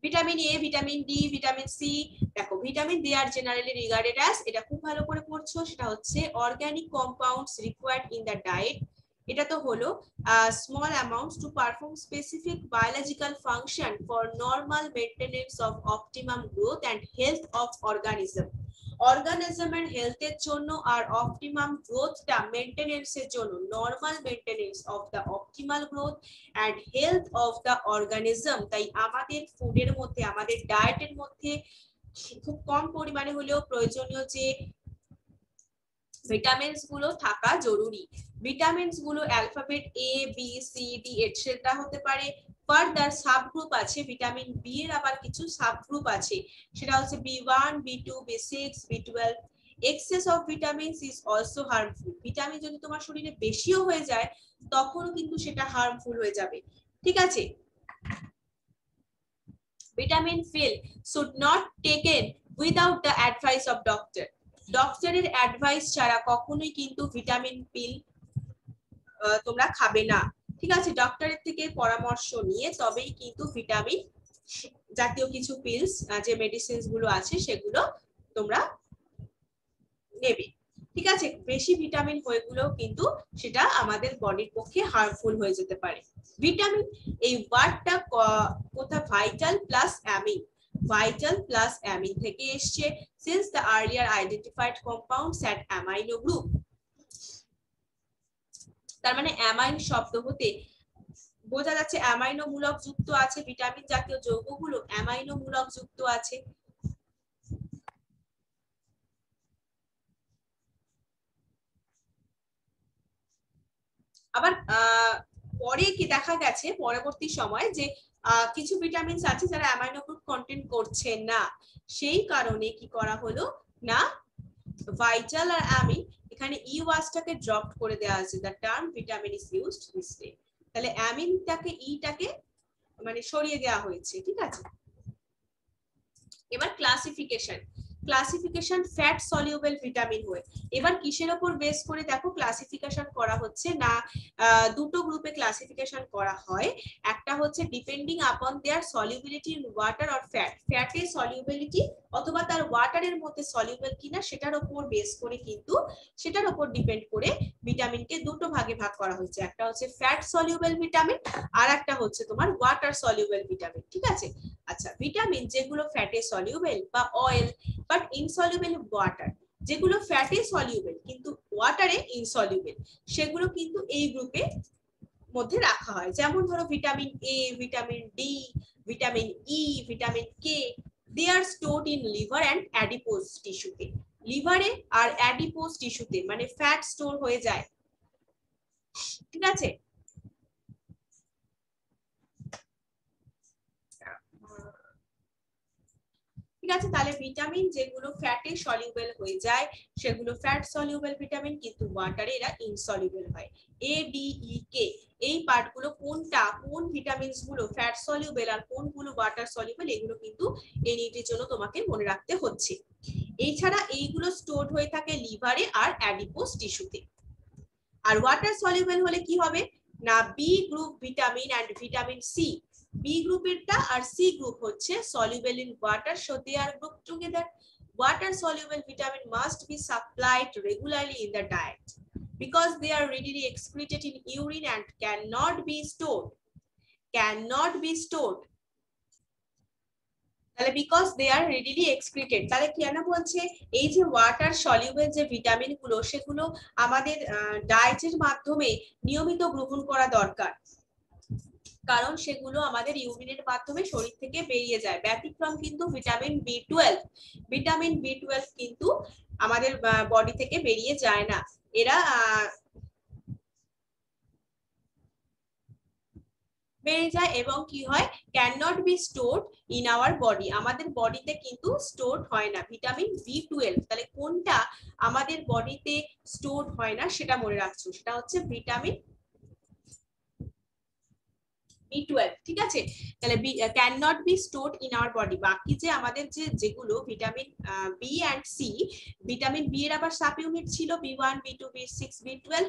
Vitamin A, vitamin D, vitamin C. দেখো vitamin they are generally regarded as, এটা খুব ভালো করে পড়ছো, সেটা হচ্ছে organic compounds required in the diet. এটা তো হলো small amounts to perform specific biological function for normal maintenance of optimum growth and health of organism. অর্গানিজমের হেলথের জন্য আর অপটিমাম গ্রোথটা মেইনটেনেন্সের জন্য, normal maintenance of the optimal growth and health of the organism. তাই আমাদের ফুডের মধ্যে, আমাদের ডায়েটের মধ্যে খুব কম পরিমাণে হলেও প্রয়োজনীয় যে ভিটামিনস গুলো থাকা জরুরি। ভিটামিনস গুলো alphabet A, B, C, D etcetera হতে পারে। ফার্দার সাবগ্রুপ আছে, ভিটামিন বি এর আবার কিছু সাবগ্রুপ আছে, সেটা হচ্ছে বি1, বি2, বি6, বি12। Excess of vitamins is also harmful. Vitamin যদি তোমার শরীরে বেশিও হয়ে যায় তখনও কিন্তু সেটা হার্মফুল হয়ে যাবে, ঠিক আছে। Vitamin pill should not taken without the advice of doctor. ডক্টরের অ্যাডভাইস ছাড়া কখনোই কিন্তু ভিটামিন পিল তোমরা খাবে না, ঠিক আছে। ডক্টরের থেকে পরামর্শ নিয়ে তবেই কিন্তু ভিটামিন জাতীয় কিছু পিলস, যে মেডিসিনস গুলো আছে সেগুলো তোমরা নেবে, ঠিক আছে। বেশি ভিটামিন হয়ে গুলো কিন্তু সেটা আমাদের বডির পক্ষে হার্মফুল হয়ে যেতে পারে। ভিটামিন, এই ওয়ার্ডটা কোথা, vital plus amine, vital plus amine থেকে এসছে। Since the earlier identified compounds at amino group, তার মানে অ্যামাইন শব্দ হতে বোঝা যাচ্ছে অ্যামাইনো মূলক যুক্ত আছে, ভিটামিন জাতীয় যৌগগুলো অ্যামাইনো মূলক যুক্ত আছে। আবার পরে কি দেখা গেছে পরবর্তী সময় যে কিছু ভিটামিনস আছে যারা অ্যামাইনো গ্রুপ কন্টেন্ট করছে না, সেই কারণে কি করা হলো না, ভাইটাল আর অ্যামিন এখানে ই ওয়াজটাকে ড্রপ করে দেওয়া আছে, the term vitamin is used mistake. তাহলে অ্যামিনটাকে ইটাকে মানে সরিয়ে দেওয়া হয়েছে, ঠিক আছে। এবার ক্লাসিফিকেশন, ফ্যাট সলিউবল ভিটামিন হয়ে। এবার কিসের উপর বেস করে দেখো ক্লাসিফিকেশন করা হচ্ছে না, দুটো গ্রুপে ক্লাসিফিকেশন করা হয়। একটা হচ্ছে depending upon their solubility in water or fat, ফ্যাটের সলিউবিলিটি অথবা তার ওয়াটারের মধ্যে সলিউবল কিনা সেটার উপর বেস করে কিন্তু, সেটার উপর ডিপেন্ড করে ভিটামিনকে দুটো ভাগে ভাগ করা হয়েছে। একটা হচ্ছে ফ্যাট সলিউবল ভিটামিন আর একটা হচ্ছে তোমার ওয়াটার সলিউবল ভিটামিন, ঠিক আছে। আচ্ছা, ভিটামিন যেগুলো ফ্যাটে সলিউবল বা অয়েল বাট ইনসলিউবল ওয়াটার, যেগুলো ফ্যাটে সলিউবল কিন্তু ওয়াটারে ইনসলিউবল, সেগুলো কিন্তু এই গ্রুপে মধ্যে রাখা হয়। যেমন ধরো vitamin A, vitamin D, vitamin E, vitamin K, they are stored in liver and adipose টিস্যুতে। লিভারে আর অ্যাডিপোজ টিস্যুতে মানে ফ্যাট স্টোর হয়ে যায়, ঠিক আছে। ঠিক আছে, তাহলে ভিটামিন যেগুলো ফ্যাটে সলিউবল হয়ে যায় সেগুলো ফ্যাট সলিউবল ভিটামিন, কিন্তু ওয়াটারে এরা ইনসলিউবল হয়। এ ডি ই কে এই পার্টগুলো কোনটা, কোন ভিটামিনস গুলো ফ্যাট সলিউবল আর কোনগুলো ওয়াটার সলিউবল, এগুলো কিন্তু এনইটির জন্য তোমাকে মনে রাখতে হচ্ছে। এছাড়া এইগুলো স্টোরড হয়ে থাকে লিভারে আর অ্যাডিপোজ টিস্যুতে। আর ওয়াটার সলিউবল হলে কি হবে না, B group vitamin and vitamin C, B গ্রুপেরটা আর সি গ্রুপ হচ্ছে soluble in water, so they are grouped together. Water soluble vitamin must be supplied regularly in the diet because they are readily excreted in urine and cannot be stored. তাহলে because they are readily excreted, তাহলে কেন বলছে এই যে ওয়াটার সলিউবল যে ভিটামিন গুলো সেগুলো আমাদের ডায়েটের মাধ্যমে নিয়মিত গ্রহণ করা দরকার, কারণ সেগুলো আমাদের ইউরিনের মাধ্যমে শরীর থেকে বেরিয়ে যায়। ব্যতিক্রম কিন্তু ভিটামিন বি12, ভিটামিন বি12 কিন্তু আমাদের বডি থেকে বেরিয়ে যায় না, এরা বেড়ে যায় এবং কি হয়, can not be stored in our body, আমাদের বডিতে কিন্তু স্টোরড হয় না ভিটামিন বি12। তাহলে কোনটা আমাদের বডিতে স্টোরড হয় না সেটা মনে রাখছো, সেটা হচ্ছে ভিটামিন B12, ঠিক আছে। তাহলে can not be stored in our body, বাকি যে আমাদের যেগুলো vitamin B and C, vitamin B এর আবার সাব ইউনিট ছিল B1 B2 B6 B12,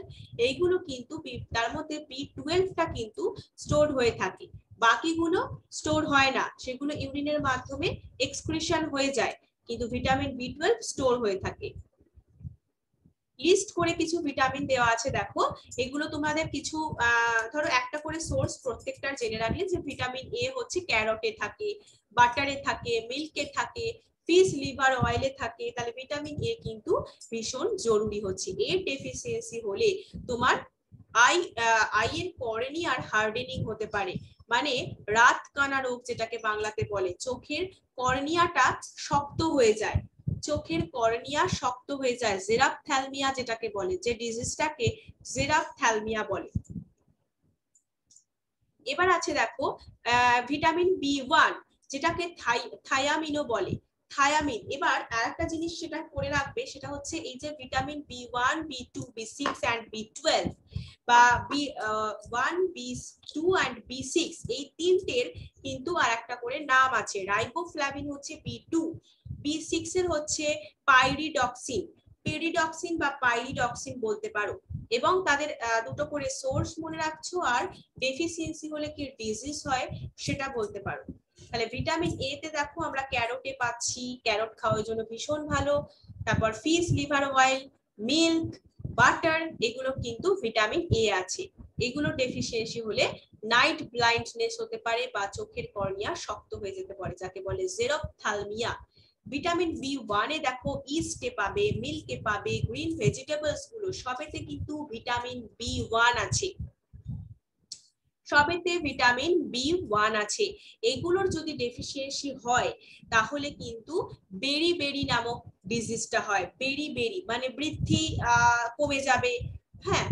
এইগুলো কিন্তু তার মধ্যে B12টা কিন্তু স্টোরড হয়ে থাকে, বাকিগুলো স্টোর হয় না, সেগুলো ইউরিনের মাধ্যমে এক্সক্রিশন হয়ে যায়, কিন্তু ভিটামিন B12 স্টোর হয়ে থাকে। লিস্ট করে কিছু ভিটামিন দেওয়া আছে, দেখো এগুলো তোমাদের কিছু ধরো একটা করে সোর্স প্রত্যেকটার জেনে রাখলে, যে ভিটামিন এ হচ্ছে ক্যারটে থাকে, বাটারে থাকে, মিল্কে থাকে, ফিশ লিভার অয়েলে থাকে, তাহলে ভিটামিন এ কিন্তু ভীষণ জরুরি হচ্ছে। এর ডেফিসিয়েন্সি হলে তোমার আই এর কর্নিয়া আর হার্ডেনিং হতে পারে, মানে রাত কানা রোগ যেটাকে বাংলাতে বলে, চোখের কর্নিয়াটা শক্ত হয়ে যায়, চোখের কর্নিয়া শক্ত হয়ে যায়, জেরাপথ্যালমিয়া যেটাকে বলে, যে ডিজিজটাকে জেরাপথ্যালমিয়া বলে। এবার আছে দেখো ভিটামিন বি1 যেটাকে থায়ামিনও বলে, থায়ামিন। এবার আরেকটা জিনিস সেটা করে রাখবে, সেটা হচ্ছে এই যে ভিটামিন বি1 বি2 বি6 এন্ড বি12 বা বি1 বি2 এন্ড বি6, এই তিনটের কিন্তু আরেকটা করে নাম আছে, রাইবোফ্লাভিন হচ্ছে বি2, বি6 এর হচ্ছে পাইরিডক্সিন, পেরিডক্সিন বা পাইরিডক্সিন বলতে পারো, এবং তাদের দুটো করে সোর্স মনে রাখছো, আর ডেফিসিয়েন্সি হলে কি ডিজিজ হয় সেটা বলতে পারো। তাহলে ভিটামিন এ তে দেখো আমরা ক্যারোটে পাচ্ছি, ক্যারট খাওয়ার জন্য ভীষণ ভালো, তারপর fish liver oil, milk, butter, এগুলো কিন্তু ভিটামিন এ আছে, এগুলো ডেফিসিয়েন্সি হলে নাইট ব্লাইন্ডনেস হতে পারে বা চোখের কর্নিয়া শক্ত হয়ে যেতে পারে, যাকে বলে জেরোপথ্যালমিয়া। ভিটামিন বি1 এ দেখো ইস্টে পাবে, মিল্কে পাবে, গ্রিন ভেজিটেবলস গুলো সবেতে কিন্তু ভিটামিন বি1 আছে, সবেতে ভিটামিন বি1 আছে। এগুলোর যদি ডেফিসিয়েন্সি হয় তাহলে কিন্তু বেরি নামক ডিজিজটা হয়, বেরি মানে বৃদ্ধি কমে যাবে, হ্যাঁ,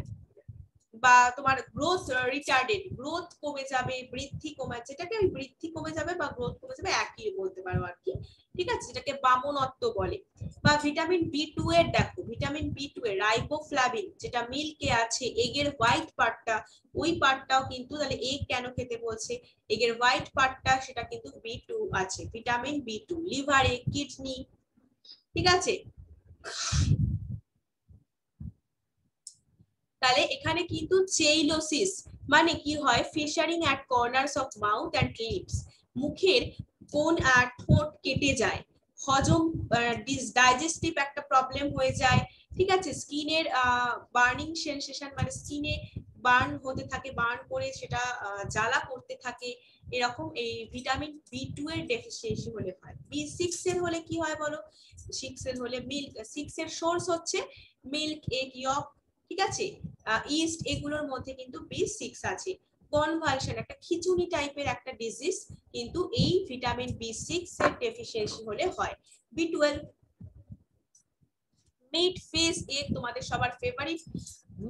বা তোমার গ্রোথ রিটার্ডেড, গ্রোথ কমে যাবে, বৃদ্ধি কমে, যেটাকে বৃদ্ধি কমে যাবে বা গ্রোথ কমে যাবে একই বলতে পারো আর কি, ঠিক আছে, যেটাকে বামনত্ব বলে। বা ভিটামিন বি2 এর দেখো, ভিটামিন বি2 এর রাইবোফ্লাভিন যেটা মিল্কে আছে, এগের হোয়াইট পার্টটা, ওই পার্টটাও কিন্তু, তাহলে এগ কেন খেতে বলছে, এগের হোয়াইট পার্টটা সেটা কিন্তু বি2 আছে, ভিটামিন বি2 লিভারে, কিডনি, ঠিক আছে। তাহলে এখানে কিন্তু চেইলোসিস মানে কি হয়, fissuring at corners of mouth and lips, মুখের কোন ঠোঁট কেটে যায়, হজম ডাইজেস্টিভ একটা প্রবলেম হয়ে যায়, ঠিক আছে, স্কিনের বার্নিং সেনসেশন মানে স্কিনে বার্ন হতে থাকে, বার্ন করে সেটা জ্বালা করতে থাকে, এরকম এই ভিটামিন বি2 এর ডেফিসিয়েন্সি হলে হয়। বি6 এর হলে কি হয় বলো, 6 এর হলে মিল্ক, 6 এর সোর্স হচ্ছে মিল্ক, এগ ইয়ক, ঠিক আছে, ইস্ট, এগুলোর মধ্যে কিন্তু বি6 আছে। কনভালশন একটা খিচুনি টাইপের একটা ডিজিজ কিন্তু এই ভিটামিন বি6 এর ডেফিসিয়েন্সি হলে হয়। বি12, মিট, ফিশ, এগ তোমাদের সবার favourite,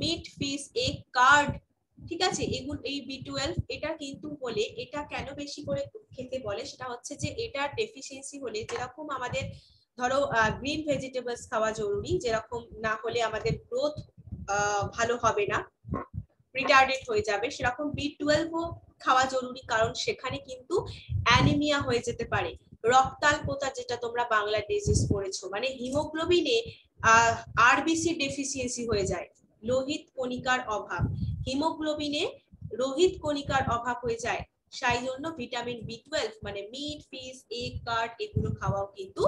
meat, fish, egg, curd, ঠিক আছে, এগুলো এই বি12 এটা কিন্তু হলে, এটা কেন বেশি করে খেতে বলে সেটা হচ্ছে যে এটার ডেফিসিয়েন্সি হলে, যেরকম আমাদের ধরো গ্রিন ভেজিটেবলস খাওয়া জরুরি, যেরকম না হলে আমাদের গ্রোথ ভালো হবে না, রিটার্ডেড হয়ে যাবে, সেরকম B12 ও খাওয়া জরুরি, কারণ সেখানে কিন্তু অ্যানিমিয়া হয়ে যেতে পারে, রক্তাল্পতা, যেটা তোমরা বাংলা ডিজিজ পড়েছো, মানে হিমোগ্লোবিনে আরবিসি ডেফিসিয়েন্সি হয়ে যায়, লোহিত কণিকার অভাব, হিমোগ্লোবিনে লোহিত কণিকার অভাব হয়ে যায়, সেই জন্য ভিটামিন B12 মানে মিট, ফিশ, এগ, কার্ড এগুলো খাওয়াও কিন্তু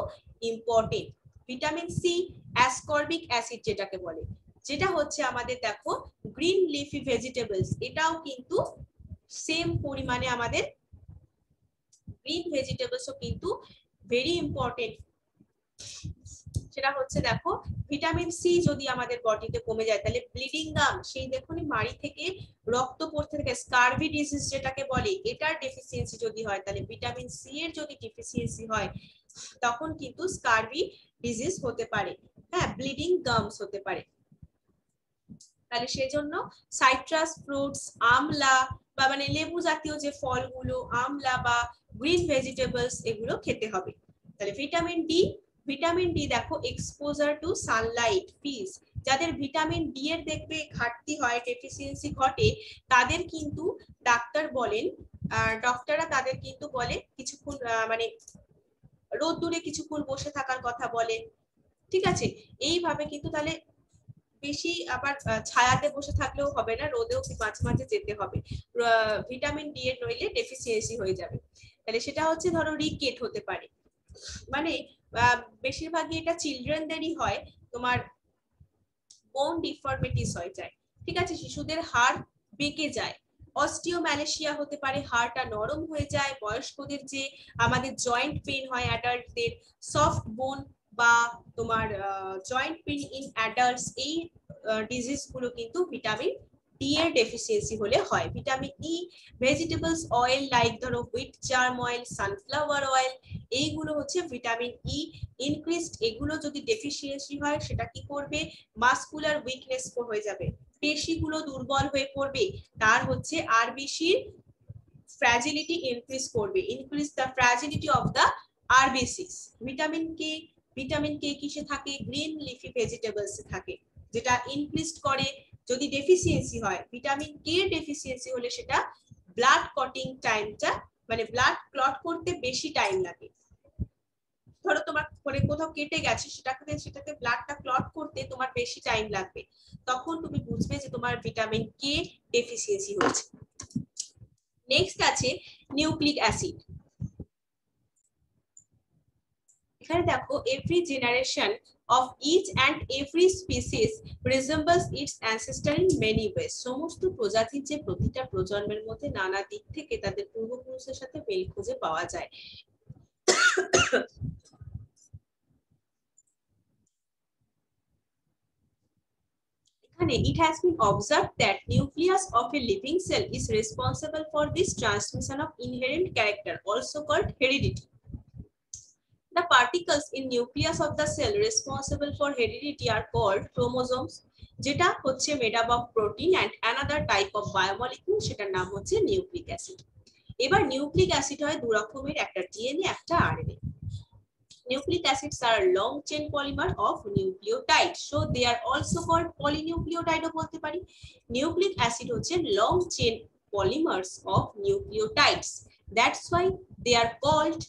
important. Vitamin C, ascorbic acid যেটাকে বলে, যেটা হচ্ছে আমাদের দেখো গ্রিন লিফি ভেজিটেবলস, এটাও কিন্তু সেম পরিমাণে আমাদের গ্রিন ভেজিটেবলসও কিন্তু ভেরি ইম্পর্টেন্ট। সেটা হচ্ছে দেখো ভিটামিন সি যদি আমাদের বডিতে কমে যায় তাহলে ব্লিডিং গাম, সেই দেখুন মাড়ি থেকে রক্ত পড়তে থাকে, স্কারভি ডিজিজ যেটাকে বলে, এটার ডেফিসিয়েন্সি যদি হয়, তাহলে ভিটামিন সি এর যদি ডেফিসিয়েন্সি হয় তখন কিন্তু স্কারভি ডিজিজ হতে পারে, হ্যাঁ, ব্লিডিং গামস হতে পারে। তাহলে সেজন্য সাইট্রাস ফ্রুটস, আমলা বা মানে লেবু জাতীয় যে ফলগুলো, আমলা বা গ্রিন ভেজিটেবলস, এগুলো খেতে হবে। তাহলে ভিটামিন ডি, ভিটামিন ডি দেখো এক্সপোজার টু সানলাইট, ফিজ, যাদের ভিটামিন ডি এর দেখবে ঘাটতি হয়, ডেফিসিয়েন্সি ঘটে, তাদের কিন্তু ডাক্তার বলেন, ডক্টররা তাদের কিন্তু বলে কিছুক্ষণ মানে রোদ্দুরে কিছুক্ষণ বসে থাকার কথা বলে, ঠিক আছে, এইভাবে কিন্তু তাহলে বেশি আবার ছায়াতে বসে থাকলেও হবে না, রোদেও মাঝে মাঝে যেতে হবে, ভিটামিন ডি এর নইলে ডেফিসিয়েন্সি হয়ে যাবে। তাহলে সেটা হচ্ছে ধরো রিকেট হতে পারে, মানে বেশিরভাগই এটা চিলড্রেনদেরই হয়, তোমার বোন ডিফর্মিটিস হয়ে যায়, ঠিক আছে, শিশুদের হাড় বেঁকে যায়, অস্টিওম্যালেশিয়া হতে পারে, হাড়টা নরম হয়ে যায়, বয়স্কদের যে আমাদের জয়েন্ট পেন হয় অ্যাডাল্টদের, সফট বোন বা তোমার জয়েন্ট পেন ইন অ্যাডাল্টস, এই ডিজিজ গুলো কিন্তু ভিটামিন ডি এর ডেফিসিয়েন্সি হলে হয়। Vitamin E, vegetables oil like ধরো wheat germ oil, sunflower oil, এইগুলো হচ্ছে ভিটামিন ই ইনক্রিজড, এগুলো যদি ডেফিসিয়েন্সি হয় সেটা কি করবে, মাসকুলার উইকনেস হয়ে যাবে, পেশিগুলো দুর্বল হয়ে পড়বে, তার হচ্ছে আরবিসির ফ্র্যাজিলিটি ইনক্রিজ করবে, increase the fragility of the RBCs. Vitamin K, vitamin K কিসে থাকে, গ্রিন লিফি ভেজিটেবলসে থাকে, যেটা ইনক্রিজ করে যদি ডেফিসিয়েন্সি হয়, ভিটামিন কে ডেফিসিয়েন্সি হলে সেটা ব্লাড ক্লটিং টাইমটা, মানে ব্লাড ক্লট করতে বেশি টাইম লাগে, ধরো তোমার মানে কোথাও কেটে গেছে, সেটাতে ব্লাডটা ক্লট করতে তোমার বেশি টাইম লাগবে, তখন তুমি বুঝবে যে তোমার ভিটামিন কে ডেফিসিয়েন্সি হয়েছে। নেক্সট আছে নিউক্লিক অ্যাসিড। এখানে দেখো every generation of each and every species resembles its ancestor in many ways, সমস্ত প্রজাতির যে প্রতিটা প্রজন্মের মধ্যে নানা দিক থেকে তাদের পূর্বপুরুষের সাথে মেল খুঁজে পাওয়া যায়। It has been observed that nucleus of a living cell is responsible for this transmission of inherent character, also called heredity. The particles in nucleus of the cell responsible for heredity are called chromosomes, যেটা হচ্ছে made up of protein and another type of biomolecule, সেটার নাম হচ্ছে নিউক্লিক অ্যাসিড। এবার নিউক্লিক অ্যাসিড হয় দু রকমের, একটা ডিএনএ একটা RNA. Nucleic acids are long chain polymer of nucleotides, so they are also called polynucleotide বলতে পারি। Nucleic acid হচ্ছে long chain polymers of nucleotides, that's why they are called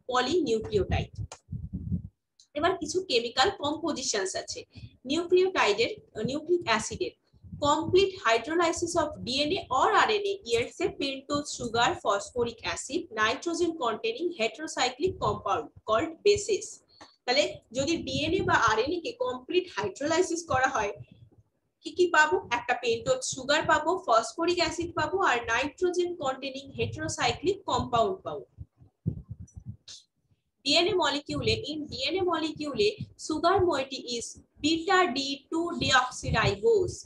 polynucleotide. এবার কিছু কেমিক্যাল কম্পোজিশনস আছে নিউক্লিওটাইডের, নিউক্লিক অ্যাসিডের। Complete hydrolysis of DNA or RNA yields a pentose sugar phosphoric acid nitrogen containing heterocyclic compound called bases. তাহলে যদি ডিএনএ বা আরএনএ কে কমপ্লিট হাইড্রোলাইসিস করা হয় কি কি পাবো, একটা পেন্টোজ সুগার পাবো, ফসফরিক অ্যাসিড পাবো আর নাইট্রোজেন কন্টেনিং হেটেরোসাইক্লিক কম্পাউন্ড পাবো। DNA molecule, in DNA molecule sugar moiety is beta D2-deoxyribose,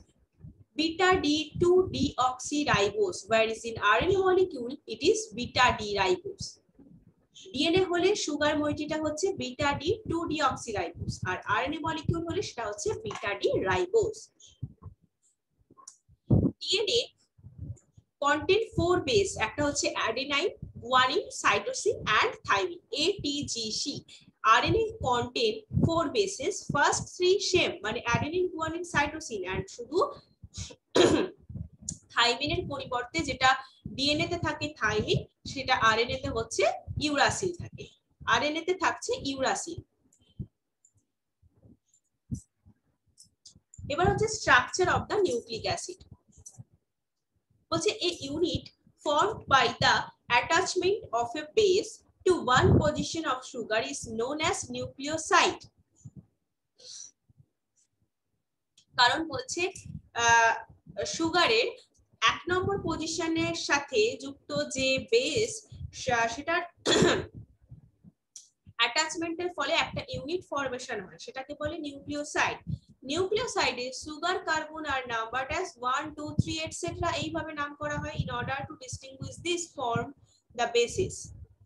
beta D2-deoxyribose, whereas in RNA molecule it is beta D ribose. DNA হলে সুগার মইটিটা হচ্ছে beta D2-deoxyribose আর RNA molecule হলে সেটা হচ্ছে beta D ribose. DNA contain 4 base, একটা হচ্ছে adenine, guanine, cytosine, and thymine, ATGC. RNA contain 4 bases. First 3 same, মানে adenine, guanine, cytosine, and শুধু থাইমিনের পরিবর্তে যেটা ডিএনএ তে থাকে থাইমিন, সেটা আরএনএ তে হচ্ছে ইউরাসিল থাকে। আরএনএ তে থাকছে ইউরাসিল। এবার হচ্ছে structure of the nucleic acid. বলছে a unit formed by the attachment of a base to one position of sugar is known as nucleoside. কারণ বলছে সুগারের 1 নম্বর পজিশনের সাথে যুক্ত যে বেস, সেটার অ্যাটাচমেন্টের ফলে একটা ইউনিট ফরমেশন হয়, সেটাকে বলে নিউক্লিওসাইড। নিউক্লিওসাইডে সুগার কার্বন আর নাম্বারড অ্যাজ 1 2 3 এটসেট্রা এইভাবে নাম করা হয় in order to distinguish this form the bases.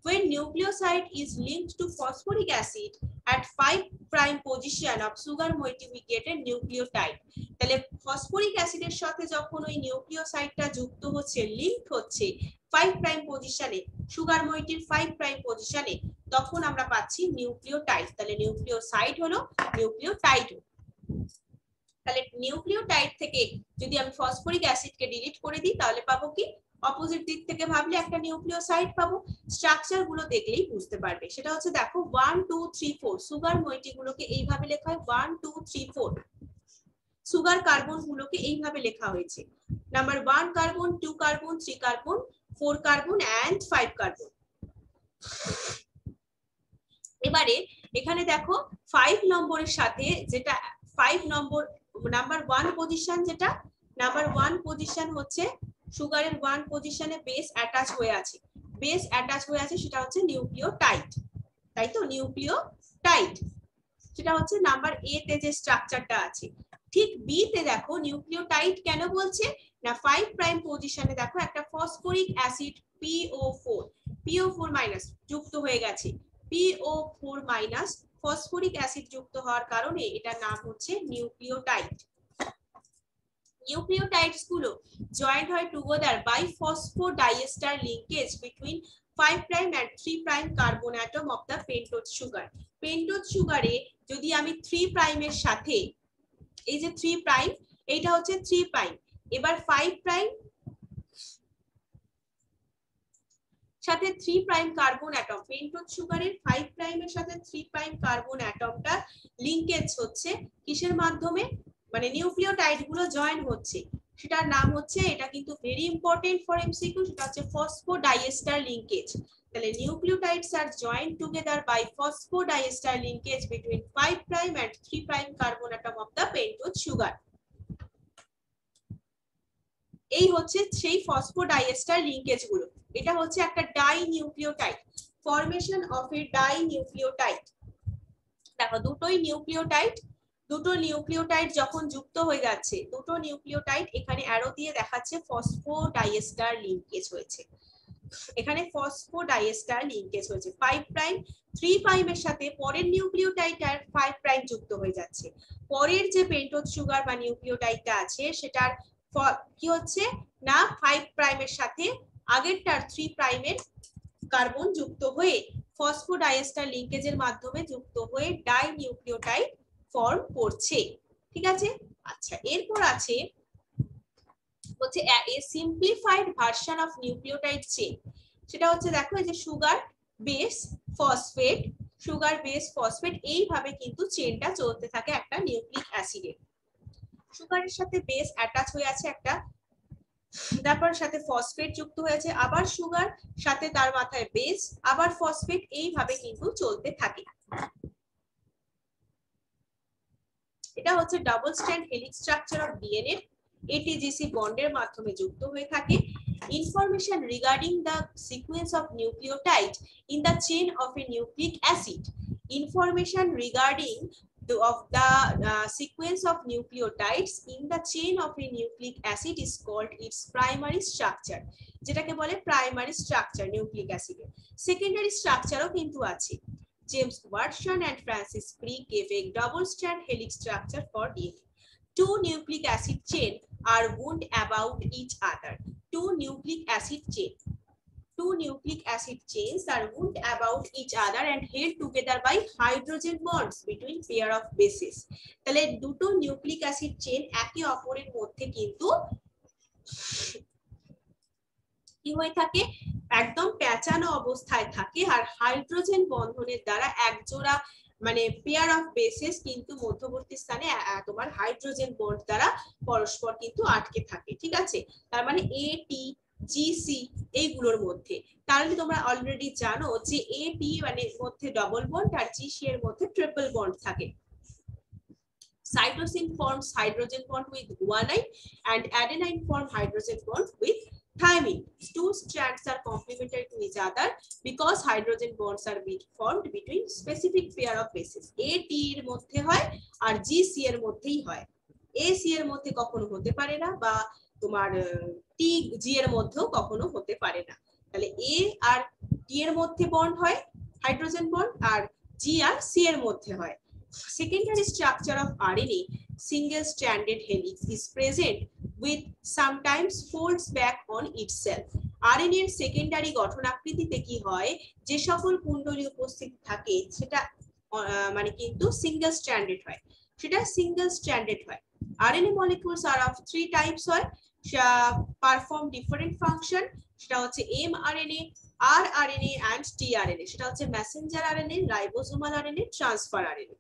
When nucleoside is linked to phosphoric acid at 5 prime position of sugar moiety we get a nucleotide. তাহলে ফসফরিক অ্যাসিডের সাথে যখন ওই নিউক্লিওসাইডটা যুক্ত হচ্ছে, লিংক হচ্ছে 5 প্রাইম পজিশনে, সুগার মইটির 5 প্রাইম পজিশনে, তখন আমরা পাচ্ছি নিউক্লিওটাইড। তাহলে নিউক্লিওসাইড হলো নিউক্লিওটাইড। তাহলে নিউক্লিওটাইড থেকে যদি আমি ফসফরিক অ্যাসিডকে ডিলিট করে দিই তাহলে পাবো কি, অপোজিট দিক থেকে ভাবলে একটা নিউক্লিওসাইড পাবো। স্ট্রাকচার গুলো দেখলেই বুঝতে পারবে। সেটা হচ্ছে দেখো 1 2 3 4 সুগার মইটি গুলোকে এইভাবে লেখা হয় 1 2 3 4। সুগার কার্বন গুলোকে এইভাবে লেখা হয়েছে, number 1 carbon, 2 carbon, 3 carbon, 4 carbon and 5 carbon. এবারে এখানে দেখো 5 নম্বরের সাথে যেটা 5 নম্বর নাম্বার 1 পজিশন, যেটা নাম্বার 1 পজিশন হচ্ছে সুগারের 1 পজিশনে বেস অ্যাটাচ হয়ে আছে, বেস অ্যাটাচ হয়ে আছে, সেটা হচ্ছে নিউক্লিওটাইড, তাই তো? নিউক্লিওটাইড সেটা হচ্ছে নাম্বার এ তে যে স্ট্রাকচারটা আছে। ঠিক বি তে দেখো নিউক্লিওটাইড কেন বলছে না, 5 প্রাইম পজিশনে দেখো একটা ফসফরিক অ্যাসিড PO4 মাইনাস যুক্ত হয়ে গেছে। PO4 মাইনাস ফসফরিক অ্যাসিড যুক্ত হওয়ার কারণে এটার নাম হচ্ছে নিউক্লিওটাইড। নিউক্লিওটাইডস গুলো জয়েন্ট হয় together by phosphodiester linkage between 5 prime and 3 prime carbon atom of the pentose sugar. Pentose সুগারে যদি আমি 3 প্রাইমের সাথে, এই যে 3 প্রাইম, এইটা হচ্ছে 3 প্রাইম, এবার 5 প্রাইম সাথে 3 প্রাইম কার্বন অ্যাটম, পেন্টোজ সুগারের 5 প্রাইমের সাথে 3 প্রাইম কার্বন অ্যাটমটা লিংকেজ হচ্ছে কিসের মাধ্যমে, মানে নিউক্লিওটাইড গুলো জয়েন হচ্ছে, সেটার নাম হচ্ছে, এটা কিন্তু ভেরি ইম্পর্টেন্ট ফর এমসিকিউ, সেটা হচ্ছে ফসফোডাইএস্টার লিংকেজ। তাহলে nucleotides are joint together by phosphodiester linkage between 5 prime and 3 prime carbon atom of the pentose sugar. এই হচ্ছে সেই ফসফোডাইএস্টার লিংকেজ গুলো। এটা হচ্ছে একটা dinucleotide, formation of a dinucleotide. দেখো দুটোই নিউক্লিওটাইড, দুটো নিউক্লিওটাইড যখন যুক্ত হয়ে যাচ্ছে, দুটো নিউক্লিওটাইড এখানে অ্যারো দিয়ে দেখাচ্ছে ফসফোডাইএস্টার লিংকেজ হয়েছে, এখানে ফসফোডাইএস্টার লিংকেজ হয়েছে। 5 প্রাইম 3 প্রাইমের সাথে পরের নিউক্লিওটাইড আর 5 প্রাইম যুক্ত হয়ে যাচ্ছে। পরের যে পেন্টোজ সুগার বা নিউক্লিওটাইডটা আছে সেটার কি হচ্ছে না, 5 প্রাইমের সাথে আগেরটার 3 প্রাইমের কার্বন যুক্ত হয়ে ফসফোডাইএস্টার লিংকেজের মাধ্যমে যুক্ত হয়ে ডাই নিউক্লিওটাইড ফর্ম করছে। ঠিক আছে, আচ্ছা এরপর আছে হচ্ছে a simplified version of nucleotide chain. সেটা হচ্ছে দেখো এই যে sugar base phosphate, sugar base phosphate, এইভাবে কিন্তু চেইনটা চলতে থাকে একটা নিউক্লিক অ্যাসিডের। সুগারের সাথে বেস অ্যাটাচ হয়ে আছে একটা, তারপর সাথে ফসফেট যুক্ত হয়েছে, আবার সুগার সাথে তার মাথায় বেস, আবার ফসফেট, এইভাবে কিন্তু চলতে থাকে। এটা হচ্ছে double strand helix structure of DNA, ATGC বন্ডের মাধ্যমে যুক্ত হয়ে থাকে। Information regarding the sequence of nucleotide in the chain of a nucleic acid. Information regarding of the sequence of nucleotides in the chain of a nucleic acid is called its primary structure, যেটাকে বলে প্রাইমারি স্ট্রাকচার নিউক্লিক অ্যাসিডের। সেকেন্ডারি স্ট্রাকচারও কিন্তু আছে। James Watson and Francis Crick gave a double-strand helix structure for DNA. Two nucleic acid chain are wound about each other. Two nucleic acid chain. two nucleic acid chains are wound about each other and held together by hydrogen bonds between pair of bases. তাহলে দুটো নিউক্লিক অ্যাসিড চেইন একে অপরের মধ্যে কিন্তু কি হয়ে থাকে, একদম পেঁচানো অবস্থায় থাকে, আর হাইড্রোজেন বন্ধনের দ্বারা একজোড়া মানে পেয়ার অফ বেসেস কিন্তু মধ্যবর্তী স্থানে তোমার হাইড্রোজেন বন্ড দ্বারা পরস্পর কিন্তু আটকে থাকে। ঠিক আছে, তার মানে এ টি জি সি এইগুলোর মধ্যে। তাহলে তোমরা অলরেডি জানো যে এ টি মানে মধ্যে ডবল বন্ড আর জি সি এর মধ্যে ট্রিপল বন্ড থাকে। Cytosine forms hydrogen bond with guanine and adenine form hydrogen bond with thymine. Two strands are complementary to each other because hydrogen bonds are formed between specific pair of bases. A T এর মধ্যে হয় আর G C এর মধ্যেই হয়। A C এর মধ্যে কখনো হতে পারে না, বা তোমার T G এর মধ্যেও কখনো হতে পারে না। তাহলে A আর T এর মধ্যে বন্ড হয় হাইড্রোজেন বন্ড, আর G আর C এর মধ্যে হয়। Secondary structure of RNA, single stranded helix, is present with sometimes folds back on itself. RNA এর সেকেন্ডারি গঠন আকৃতিতে কি হয়, যে সকল কুণ্ডলী উপস্থিত থাকে সেটা মানে কিন্তু সিঙ্গেল স্ট্র্যান্ডেড হয়, সেটা সিঙ্গেল স্ট্র্যান্ডেড হয়। RNA molecules are of three types হয়, perform different function, সেটা হচ্ছে mRNA, rRNA and tRNA। সেটা হচ্ছে Messenger RNA, ribosomal RNA, transfer RNA।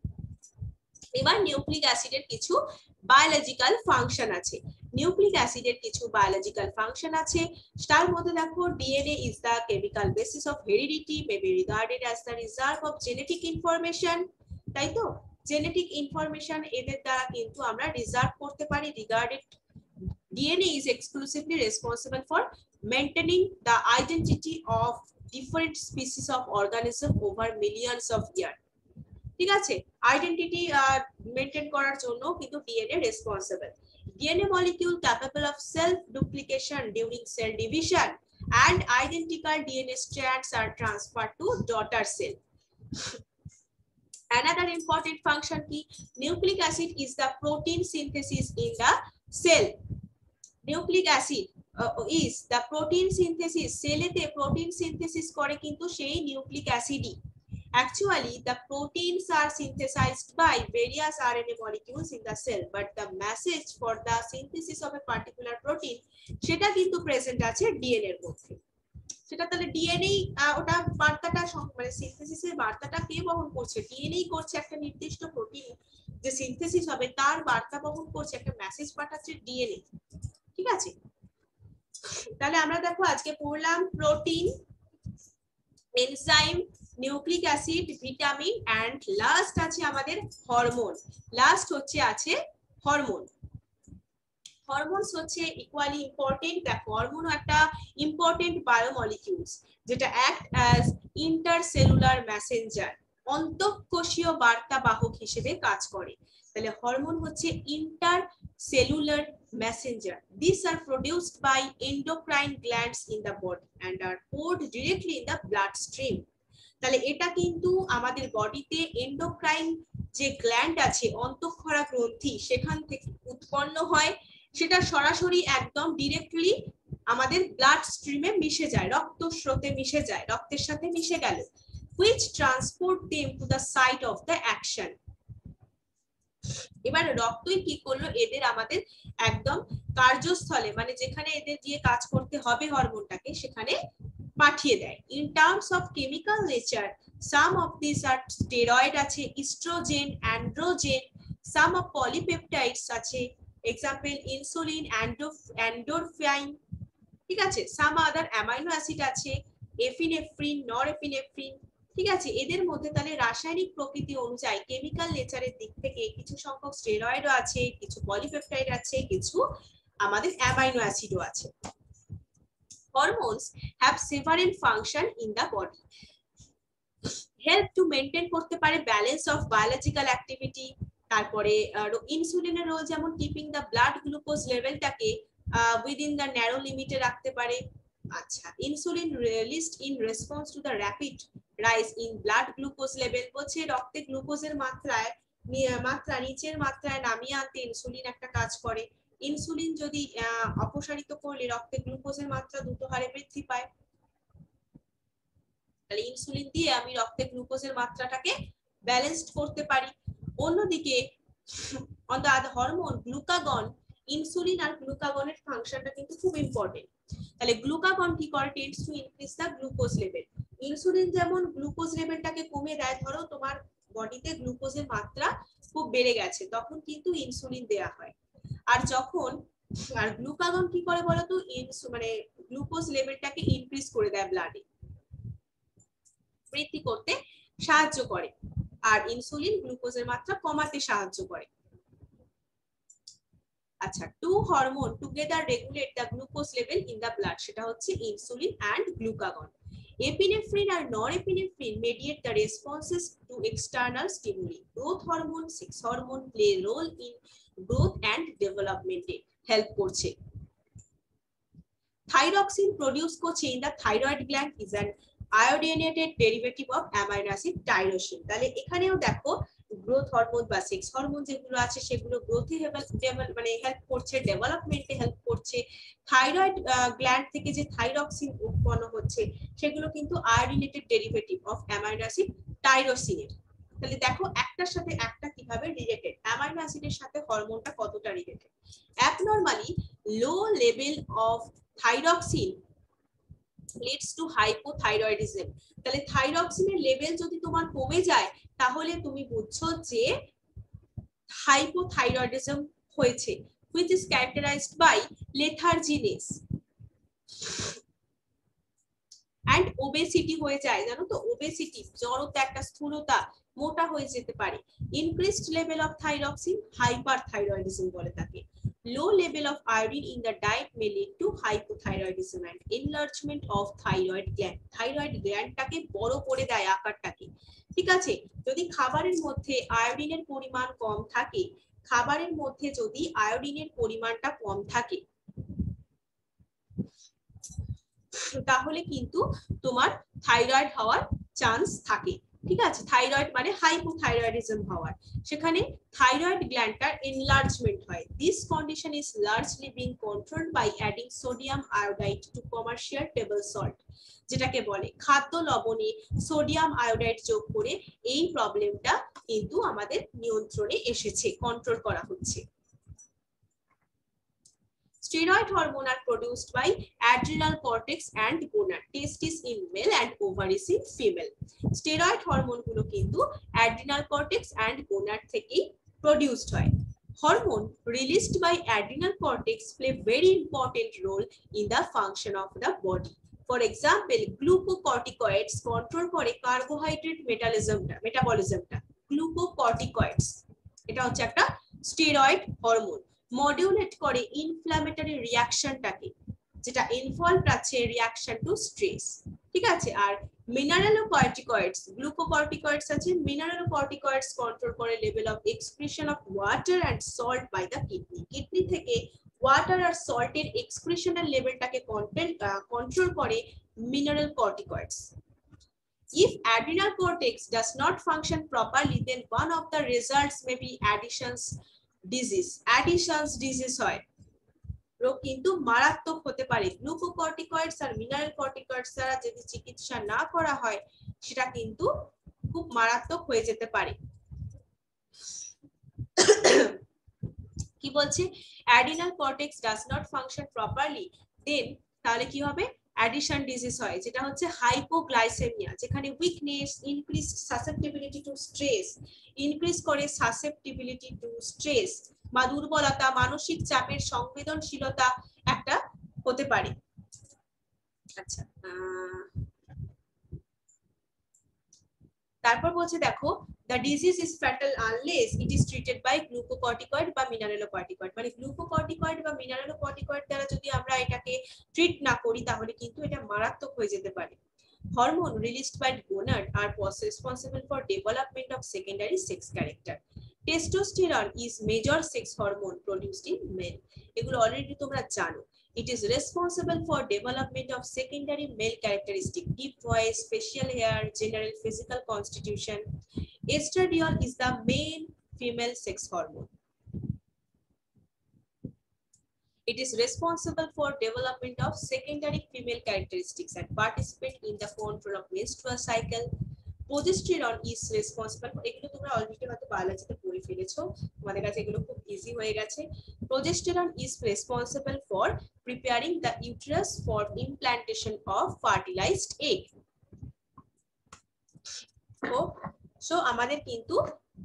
এবার নিউক্লিক অ্যাসিডের কিছু বায়োলজিক্যাল ফাংশন আছে। নিউক্লিক অ্যাসিডের কিছু বায়োলজিক্যাল ফাংশন আছে, তার মধ্যে দেখো DNA is the chemical basis of heredity, may be regarded as the reserve of genetic information. তাই তো, জেনেটিক ইনফরমেশন এদের দ্বারা কিন্তু আমরা রিজার্ভ করতে পারি। Regarded DNA is exclusively responsible for maintaining the identity of different species of organism over millions of year. ঠিক আছে, আইডেন্টিটি মেইনটেইন করার জন্য কিন্তু DNA responsible. DNA molecule capable of self duplication during cell division and identical DNA strands are transferred to daughter cell. Another important function ki nucleic acid is the protein synthesis in the cell. Nucleic acid is the protein synthesis, cellete protein synthesis করে কিন্তু সেই nucleic অ্যাসিডই। Actually, the proteins are synthesized by various RNA molecules in the cell, but the message for the synthesis of a particular protein সেটা কিন্তু প্রেজেন্ট আছে ডিএনএ এর মধ্যে। সেটা তাহলে ডিএনএ ওটা বার্তাটা মানে সিনথেসিসের বার্তাটা কে বহন করছে, ডিএনএ করছে। একটা নির্দিষ্ট প্রোটিন যে সিনথেসিস হবে তার বার্তা বহন করছে, একটা মেসেজ পাঠাচ্ছে ডিএনএ। ঠিক আছে, তাহলে আমরা দেখো আজকে পড়লাম protein, enzyme, nucleic acid, vitamin and last আছে আমাদের হরমোন। লাস্ট হচ্ছে আছে হরমোন। হরমোনস হচ্ছে ইকুয়ালি ইম্পর্টেন্ট। দেখো হরমোন একটা ইম্পর্টেন্ট বায়োমলিকিউলস যেটা অ্যাক্ট অ্যাজ ইন্টারসেলুলার মেসেঞ্জার, অন্তঃকোষীয় বার্তাবাহক হিসেবে কাজ করে। তাহলে হরমোন হচ্ছে intercellular messenger. This are produced by endocrine glands in the body and are poured directly in the bloodstream. তাহলে এটা কিন্তু আমাদের বডিতে এন্ডোক্রাইন যে গ্ল্যান্ড আছে, অন্তঃক্ষরা গ্রন্থি, সেখান থেকে উৎপন্ন হয়। সেটা সরাসরি একদম ডিরেক্টলি আমাদের ব্লাড স্ট্রিমে মিশে যায়, রক্ত স্রোতে মিশে যায়, রক্তের সাথে মিশে গেল, which transport them to the site of the action. এবার রক্তই কি করলো, এদের আমাদের একদম কার্যস্থলে মানে যেখানে এদের দিয়ে কাজ করতে হবে হরমোনটাকে সেখানে পাঠিয়ে দেয়। In terms of chemical nature, some of this are steroid আছে, oestrogen, androgen, some of polypeptides আছে, এক্সাম্পল ইনসুলিন, এন্ডোরফিন। ঠিক আছে, সাম আদার অ্যামাইনো অ্যাসিড আছে, এপিনেফ্রিন, নরএপিনেফ্রিন। ঠিক আছে, এদের মধ্যে তাহলে রাসায়নিক প্রকৃতি অনুযায়ী কেমিক্যাল নেচারের দিক থেকে কিছু সংখ্যক স্টেরয়েডও আছে, কিছু পলিপেপটাইড আছে, কিছু আমাদের অ্যামাইনো অ্যাসিডও আছে। Hormones have several function in the body. Help to maintain করতে পারে balance of biological activity। তারপরে ইনসুলিনের রোল যেমন কিপিং দ্য ব্লাড গ্লুকোজ লেভেলটাকে within the narrow limit এ রাখতে পারে। আচ্ছা, insulin released in response to the rapid rise in blood glucose level, বলছে রক্তে গ্লুকোজের মাত্রা নিচের মাত্রায় নামিয়ে আনতে ইনসুলিন একটা কাজ করে। ইনসুলিন যদি অপসারিত করলে রক্তে গ্লুকোজের মাত্রা দ্রুত হারে বৃদ্ধি পায়। তাহলে ইনসুলিন দিয়ে আমি রক্তে গ্লুকোজের মাত্রাটাকে ব্যালেন্সড করতে পারি। অন্যদিকে on the other hormone glucagon, insulin আর গ্লুকাগনের ফাংশনটা কিন্তু খুব ইম্পর্টেন্ট। তাহলে গ্লুকাগন কি করে, tends to increase the glucose level. Insulin যেমন গ্লুকোজ লেভেলটাকে কমিয়ে দেয়, ধরো তোমার বডিতে গ্লুকোজের মাত্রা খুব বেড়ে গেছে, তখন কিন্তু ইনসুলিন দেয়া হয়। আর যখন আর গ্লুকাগন কি করে বলতো, মানে গ্লুকোজ লেভেলটাকে ইনক্রিজ করে দেয়, ব্লাডে বৃদ্ধি করতে সাহায্য করে, আর ইনসুলিন গ্লুকোজের মাত্রা কমাতে সাহায্য করে। আচ্ছা, two hormone together regulate the glucose level in the blood, সেটা হচ্ছে ইনসুলিন অ্যান্ড গ্লুকাগন। এপিনেফ্রিন আর norepinephrine mediate the responses to external stimuli. Growth hormone, sex hormone play a role in growth and development A help করছে। থাইরক্সিন প্রডিউস করছে in the thyroid gland is an iodinated derivative of amino acid tyrosine। তাহলে এখানেও দেখো গ্রোথ হরমোন বা সেক্স হরমোন যেগুলো আছে সেগুলো গ্রোথে মানে হেল্প করছে, ডেভেলপমেন্টে হেল্প করছে। থাইরয়েড গ্ল্যান্ড থেকে যে থাইরক্সিন উৎপন্ন হচ্ছে সেগুলো কিন্তু iodinated derivative of amino acid টাইরোসিনের। তাহলে দেখো একটার সাথে একটা কিভাবে রিলেটেড, অ্যামাইনো অ্যাসিডের সাথে হরমোনটা কতটা related. Abnormally low level of thyroxine leads to hypothyroidism। তাহলে থাইরক্সিনের লেভেল যদি তোমার কমে যায় তাহলে তুমি বুঝছো যে হাইপোথাইরয়েডিজম হয়েছে, which is characterized by letharginess and obesity হয়ে যায়। জানো তো obesity, জড়তা, একটা স্থূলতা, মোটা হয়ে যেতে পারে। increased level of thyroxine, hyperthyroidism বলে তাকে। Low level of iodine in the diet may lead to hypothyroidism and enlargement of thyroid gland। Thyroid গ্ল্যান্ডটাকে বড় করে দেয় আকারটাকে, ঠিক আছে। যদি খাবারের মধ্যে আয়োডিনের পরিমাণ কম থাকে, খাবারের মধ্যে যদি আয়োডিনের পরিমাণটা কম থাকে তাহলে কিন্তু তোমার থাইরয়েড হওয়ার চান্স থাকে, ঠিক আছে। থাইরয়েড মানে হাইপোথাইরয়েডিজম হওয়ার, সেখানে থাইরয়েড গ্ল্যান্ডটার এনলার্জমেন্ট হয়। This condition is largely being controlled by adding sodium iodide to commercial table salt, যেটাকে বলে খাদ্য লবণে সোডিয়াম আয়োডাইড যোগ করে এই প্রবলেমটা কিন্তু আমাদের নিয়ন্ত্রণে এসেছে, কন্ট্রোল করা হচ্ছে। Steroid hormone are produced by adrenal cortex and gonad, testes in male and ovaries in female। Steroid hormone গুলো কিন্তু adrenal cortex and gonad থেকেই produced হয়। Hormone released by adrenal cortex play very important role in the function of the body. For example, glucocorticoids control করে কার্বোহাইড্রেট মেটাবলিজমটা। গ্লুকোকর্টিকয়েডস এটা হচ্ছে একটা স্টেরয়েড হরমোন, মডিউলেট করে ইনফ্ল্যামেটরি রিঅ্যাকশনটাকে, যেটা ইনভলভ আছে রিঅ্যাকশন টু স্ট্রেস, ঠিক আছে। আর মিনারেলোকর্টিকয়েডস, গ্লুকোকর্টিকয়েডস আছে, মিনারেলোকর্টিকয়েডস কন্ট্রোল করে level of excretion of water and salt by the kidney. Kidney থেকে ওয়াটার আর সল্টের এক্সক্রিশনের লেভেলটাকে কন্ট্রোল করে mineralocorticoids. If adrenal cortex does not function properly, then one of the results may be Addison's disease হয়, রোগ কিন্তু মারাত্মক হতে পারে। গ্লুকোকর্টিকয়েডস আর মিনারেল কর্টিকয়েডস দ্বারা যদি চিকিৎসা না করা হয় সেটা কিন্তু খুব মারাত্মক হয়ে যেতে পারে। কি বলছে, adrenal cortex does not function properly, then তাহলে কি হবে, অ্যাডিশন ডিজিজ হয়, যেটা হচ্ছে হাইপোগ্লাইসেমিয়া, যেখানে weakness, increased susceptibility two stress, increase করে সাসেপ্টিবিলিটি টু স্ট্রেস বা দুর্বলতা, মানসিক চাপের সংবেদনশীলতা একটা হতে পারে। আচ্ছা, তারপর বলছে দেখো, the disease is fatal unless it is treated by glucocorticoid বা mineralocorticoid। মানে গ্লুকোকর্টিকয়েড বা মিনারেলোকর্টিকয়েড দ্বারা যদি আমরা এটাকে ট্রিট না করি তাহলে কিন্তু এটা মারাত্মক হয়ে যেতে পারে। Hormone released by gonad are responsible for development of secondary sex character. Testosterone is major sex hormone produced in men। এগুলো অলরেডি তোমরা জানো। It is responsible for development of secondary male characteristic, deep voice, facial hair, general physical constitution. Estradiol is the main female sex hormone. It is responsible for development of secondary female characteristics and participate in the control of menstrual cycle. Progesterone is responsible, এগুলো তোমরা অলরেডি হয়তো বায়োলজিতে পড়ে ফেলেছো, তোমাদের কাছে এগুলো খুব ইজি হয়ে গেছে। Progesterone is responsible for preparing the uterus for implantation of fertilized egg. So আমাদের কিন্তু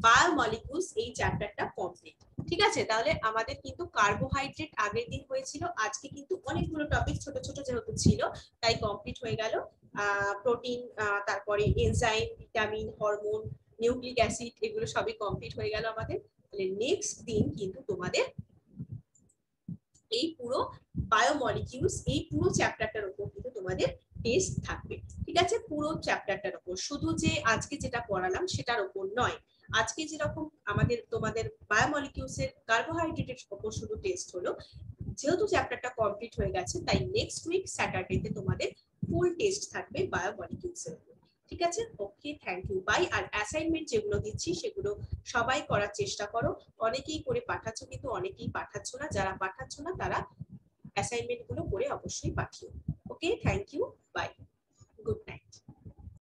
বায়োমলিকিউলস এই চ্যাপ্টারটা কমপ্লিট। ঠিক আছে, তাহলে আমাদের কিন্তু কার্বোহাইড্রেট আগের দিন হয়েছিল, আজকে কিন্তু অনেকগুলো টপিক ছোট ছোট যেহেতু ছিল তাই কমপ্লিট হয়ে গেল। প্রোটিন, তারপরে enzyme, vitamin, hormone, nucleic acid, এগুলো সবই কমপ্লিট হয়ে গেল আমাদের। তাহলে নেক্সট দিন কিন্তু তোমাদের এই পুরো বায়োমলিকিউলস এই পুরো চ্যাপ্টারটার উপর কিন্তু তোমাদের টেস্ট থাকবে। ঠিক আছে, পুরো চ্যাপ্টারটার উপর, শুধু যে আজকে যেটা পড়ালাম সেটার উপর নয়। আজকে যেরকম আমাদের তোমাদের বায়োমলিকিউলস এর কার্বোহাইড্রেটের উপর শুধু টেস্ট হলো, যেহেতু চ্যাপ্টারটা কমপ্লিট হয়ে গেছে তাই নেক্সট উইক স্যাটারডেতে তোমাদের ফুল টেস্ট থাকবে বায়োমলিকিউলস এর উপর। ঠিক আছে, ওকে, থ্যাংক ইউ, বাই। আর অ্যাসাইনমেন্ট যেগুলো দিচ্ছি সেগুলো সবাই করার চেষ্টা করো। অনেকেই করে পাঠাচ্ছ কিন্তু অনেকেই পাঠাচ্ছ না, যারা পাঠাচ্ছ না তারা অ্যাসাইনমেন্ট গুলো করে অবশ্যই পাঠিও। ওকে, থ্যাংক ইউ, বাই।